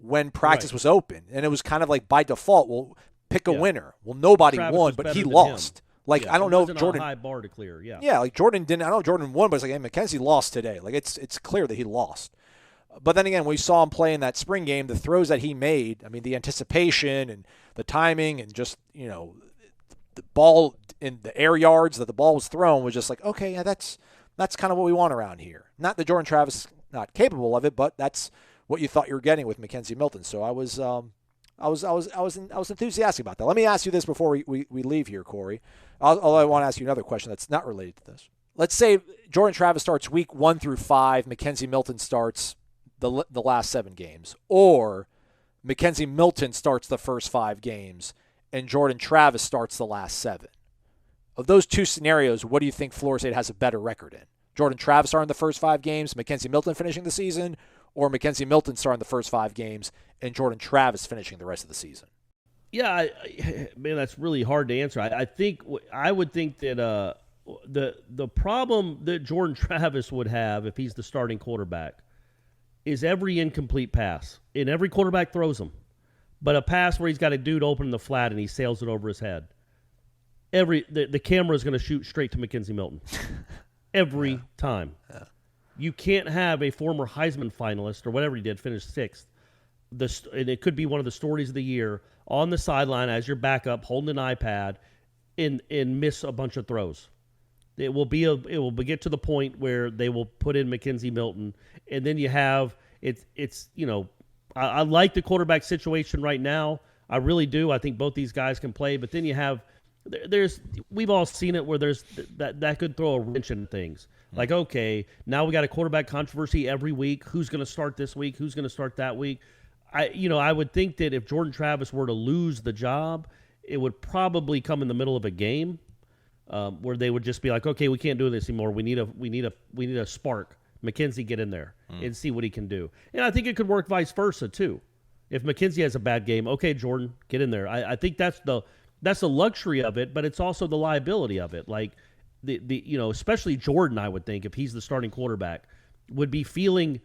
when practice was open, and it was kind of like by default, we'll pick a winner. Well, nobody won, but he lost. Like, I don't know if Jordan – a high bar to clear, Yeah, like Jordan didn't – I know Jordan won, but it's like, hey, Mackenzie lost today. Like, it's clear that he lost. But then again, we saw him play in that spring game, the throws that he made, I mean, the anticipation and the timing and just, the ball in the air yards that the ball was thrown was just like, okay, yeah, that's kind of what we want around here. Not that Jordan Travis is not capable of it, but that's what you thought you were getting with Mackenzie Milton. So I was enthusiastic about that. Let me ask you this before we leave here, Corey. Although I want to ask you another question that's not related to this. Let's say Jordan Travis starts week 1 through 5, Mackenzie Milton starts the last 7 games, or Mackenzie Milton starts the first 5 games and Jordan Travis starts the last 7. Of those two scenarios, what do you think Florida State has a better record in? Jordan Travis starting the first 5 games, Mackenzie Milton finishing the season, or Mackenzie Milton starting the first 5 games and Jordan Travis finishing the rest of the season? Yeah, man, that's really hard to answer. I would think that the problem that Jordan Travis would have if he's the starting quarterback is every incomplete pass. And every quarterback throws them. But a pass where he's got a dude open in the flat and he sails it over his head. The camera is going to shoot straight to Mackenzie Milton. Every time. Yeah. You can't have a former Heisman finalist or whatever he did finish 6th. And it could be one of the stories of the year on the sideline as your backup holding an iPad and miss a bunch of throws. It will get to the point where they will put in Mackenzie Milton, and then you have I like the quarterback situation right now. I really do. I think both these guys can play, but then you have we've all seen it where there's that could throw a wrench in things. Like, okay, now we got a quarterback controversy every week. Who's going to start this week? Who's going to start that week? I would think that if Jordan Travis were to lose the job, it would probably come in the middle of a game where they would just be like, okay, we can't do this anymore. We need a spark. Mackenzie, get in there and see what he can do. And I think it could work vice versa too. If Mackenzie has a bad game, okay, Jordan, get in there. I think that's the luxury of it, but it's also the liability of it. Like especially Jordan, I would think, if he's the starting quarterback, would be feeling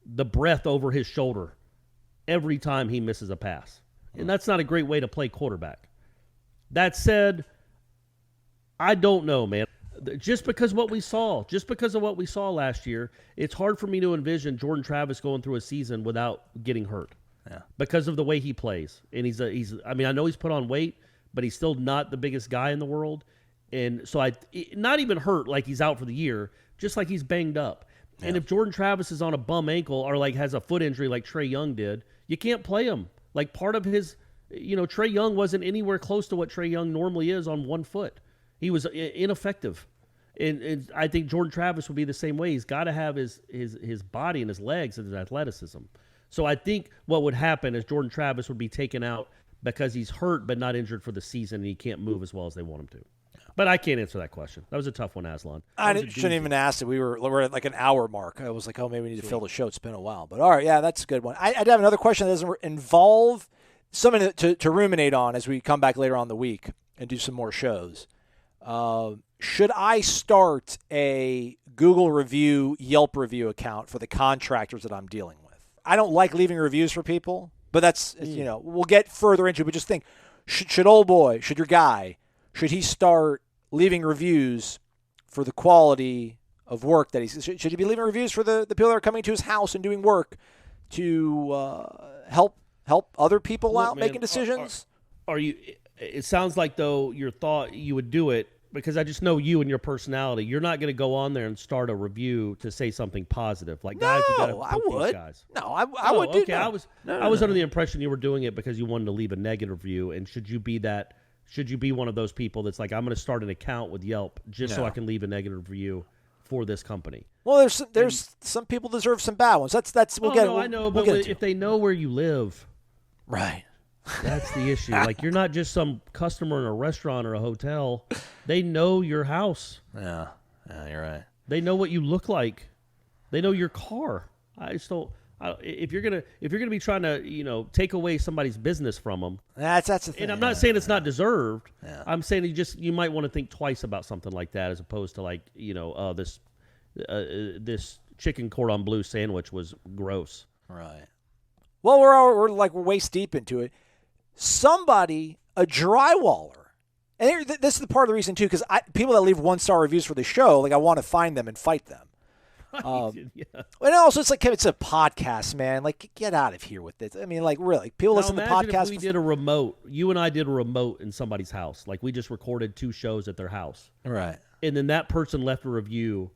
the breath over his shoulder every time he misses a pass. And that's not a great way to play quarterback. That said, I don't know, man. Just because of what we saw last year, it's hard for me to envision Jordan Travis going through a season without getting hurt. Yeah. Because of the way he plays. And I know he's put on weight, but he's still not the biggest guy in the world. And so not even hurt like he's out for the year, just like he's banged up. Yeah. And if Jordan Travis is on a bum ankle or like has a foot injury like Trae Young did, you can't play him. Like part of his, Trae Young wasn't anywhere close to what Trae Young normally is on one foot. He was ineffective. And I think Jordan Travis would be the same way. He's got to have his body and his legs and his athleticism. So I think what would happen is Jordan Travis would be taken out because he's hurt but not injured for the season and he can't move as well as they want him to. But I can't answer that question. That was a tough one, Aslan. I shouldn't even ask it. We're at like an hour mark. I was like, oh, maybe we need to fill the show. It's been a while. But all right, yeah, that's a good one. I'd have another question that doesn't involve something to ruminate on as we come back later on in the week and do some more shows. Should I start a Google review, Yelp review account for the contractors that I'm dealing with? I don't like leaving reviews for people, but that's, we'll get further into it. But just think, should your guy, should he start leaving reviews for the quality of work that should he be leaving reviews for the people that are coming to his house and doing work to help other people out making decisions? Are you? It sounds like, though, your thought you would do it because I just know you and your personality. You're not going to go on there and start a review to say something positive. Like, guys, you got to I would. These guys. No, I would do that. I was under the impression you were doing it because you wanted to leave a negative review. And should you be one of those people that's like, I'm going to start an account with Yelp just so I can leave a negative review for this company? Well, there's some people deserve some bad ones. I know, but if they know where you live, right. That's the issue. Like, you're not just some customer in a restaurant or a hotel. They know your house. Yeah, you're right. They know what you look like. They know your car. I just don't. If you're gonna be trying to take away somebody's business from them, that's the thing. And I'm not saying it's not deserved. Yeah. I'm saying you might want to think twice about something like that as opposed to like this chicken cordon bleu sandwich was gross. Right. Well, we're waist deep into it. Somebody, a drywaller, and this is the part of the reason too, because people that leave 1-star reviews for the show, like I want to find them and fight them. Yeah. And also, it's a podcast, man. Like, get out of here with this. I mean, like, really, people listen to podcasts. If we did a remote, you and I did a remote in somebody's house. Like, we just recorded 2 shows at their house, right? And then that person left a review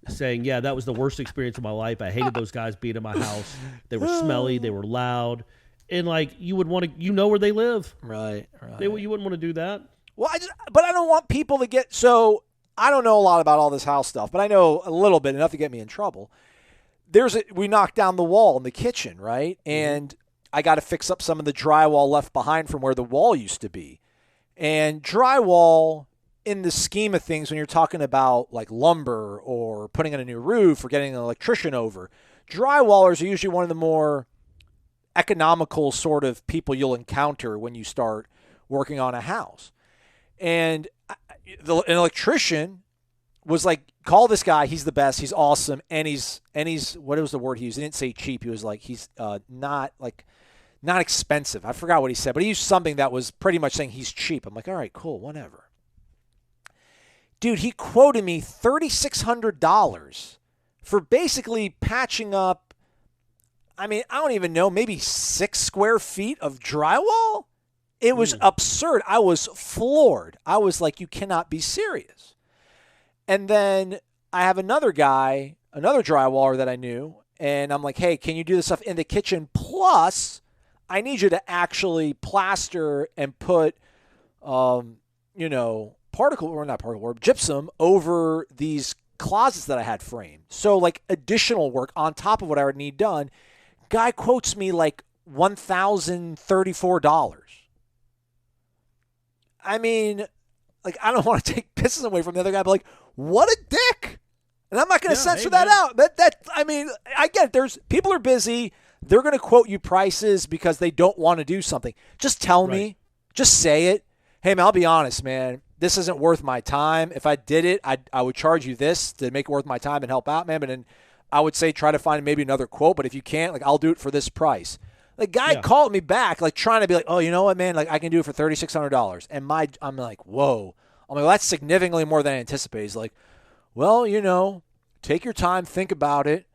saying, "Yeah, that was the worst experience of my life. I hated those guys being in my house. They were smelly. They were loud." And like, you would want to, where they live, right? You wouldn't want to do that. Well, but I don't want people to get so. I don't know a lot about all this house stuff, but I know a little bit, enough to get me in trouble. We knocked down the wall in the kitchen, right? And I got to fix up some of the drywall left behind from where the wall used to be. And drywall, in the scheme of things, when you're talking about like lumber or putting in a new roof or getting an electrician over, drywallers are usually one of the more economical sort of people you'll encounter when you start working on a house. And an electrician was like, call this guy. He's the best. He's awesome. And he's what was the word he used? He didn't say cheap. He was like, he's not expensive. I forgot what he said, but he used something that was pretty much saying he's cheap. I'm like, all right, cool, whatever. Dude, he quoted me $3,600 for basically patching up, I don't even know, maybe 6 square feet of drywall? It was absurd. I was floored. I was like, you cannot be serious. And then I have another guy, another drywaller that I knew, and I'm like, hey, can you do this stuff in the kitchen? Plus, I need you to actually plaster and put, gypsum over these closets that I had framed. So, like, additional work on top of what I would need done. Guy quotes me like $1,034. I mean, like, I don't want to take pisses away from the other guy, but like, what a dick. And I'm not going to censor that out. I get it. People are busy. They're going to quote you prices because they don't want to do something. Just tell me. Just say it. Hey, man, I'll be honest, man. This isn't worth my time. If I did it, I would charge you this to make it worth my time and help out, man. But then I would say try to find maybe another quote. But if you can't, like, I'll do it for this price. The guy called me back, like, trying to be like, oh, you know what, man? Like, I can do it for $3,600. And I'm like, whoa. I'm like, well, that's significantly more than I anticipated. He's like, well, take your time, think about it.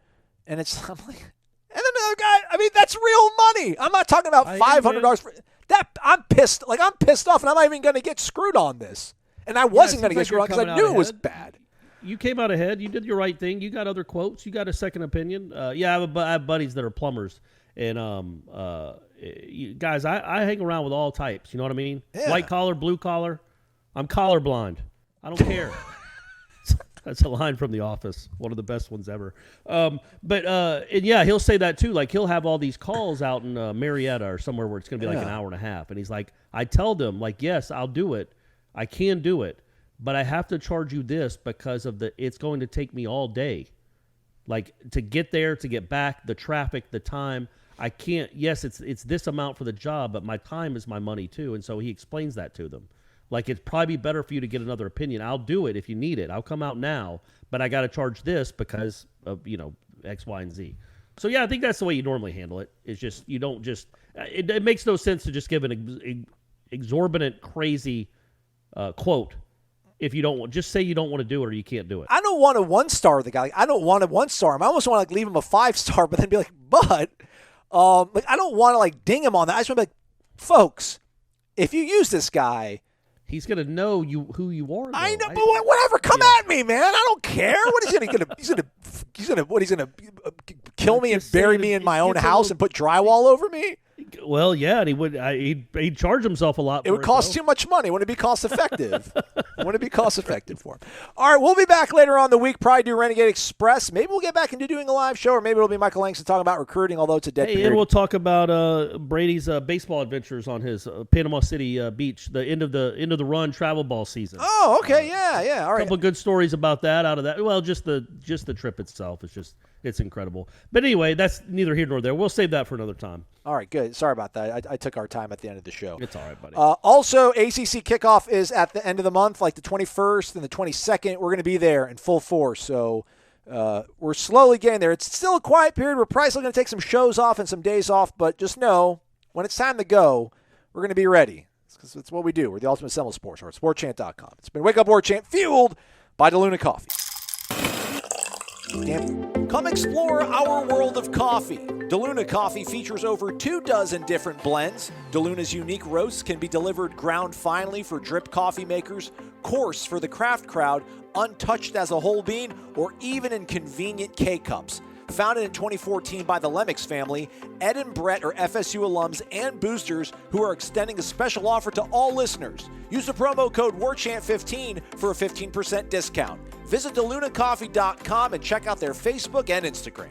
And I'm like, and then the other guy, that's real money. I'm not talking about $500 for that. I'm pissed. Like, I'm pissed off, and I'm not even going to get screwed on this. And I wasn't going to get screwed on because I knew it was bad. You came out ahead. You did your right thing. You got other quotes. You got a second opinion. I have buddies that are plumbers. And guys, I hang around with all types. You know what I mean? Yeah. White collar, blue collar. I'm colorblind. I don't care. That's a line from The Office, one of the best ones ever. And he'll say that too. Like, he'll have all these calls out in Marietta or somewhere where it's going to be like an hour and a half. And he's like, I tell them, like, yes, I'll do it. I can do it. But I have to charge you this because of it's going to take me all day. Like, to get there, to get back, the traffic, the time. I can't, yes, it's this amount for the job, but my time is my money too. And so he explains that to them. Like, it'd probably be better for you to get another opinion. I'll do it if you need it. I'll come out now, but I got to charge this because of, X, Y, and Z. So, yeah, I think that's the way you normally handle it. It's just, you don't just, it makes no sense to just give an exorbitant, crazy quote if you don't just say you don't want to do it or you can't do it. I don't want to 1-star the guy. Like, I don't want to 1-star him. I almost want to, like, leave him a 5-star, but then be like, I don't want to, like, ding him on that. I just want to be like, folks, if you use this guy, he's gonna know who you are. Though. I know, but whatever. Come at me, man. I don't care. What is he gonna? He's gonna kill me and bury me in my own house and put drywall over me? Well, yeah, and he would. He'd charge himself a lot. It would cost too much money. Wouldn't it be cost effective? Wouldn't it be cost effective for him? All right, we'll be back later on the week. Probably do Renegade Express. Maybe we'll get back into doing a live show, or maybe it'll be Michael Langston talking about recruiting. Although it's a dead period. And we'll talk about Brady's baseball adventures on his Panama City beach. The end of the run travel ball season. Oh, okay, yeah. All right. A couple of good stories about that out of that. Well, just the trip itself is just. It's incredible. But anyway, that's neither here nor there. We'll save that for another time. All right, good. Sorry about that. I took our time at the end of the show. It's all right, buddy. Also, ACC kickoff is at the end of the month, like the 21st and the 22nd. We're going to be there in full force. So we're slowly getting there. It's still a quiet period. We're probably still going to take some shows off and some days off. But just know, when it's time to go, we're going to be ready. Because it's what we do. We're the ultimate Seminole sports. We're at sportchant.com. It's been Wake Up Warchant, fueled by DeLuna Coffee. Come explore our world of coffee. DeLuna Coffee features over 24 different blends. DeLuna's unique roasts can be delivered ground finely for drip coffee makers, coarse for the craft crowd, untouched as a whole bean, or even in convenient K-Cups. Founded in 2014 by the Lemmix family, Ed and Brett are FSU alums and boosters who are extending a special offer to all listeners. Use the promo code WARCHANT15 for a 15% discount. Visit DeLunaCoffee.com and check out their Facebook and Instagram.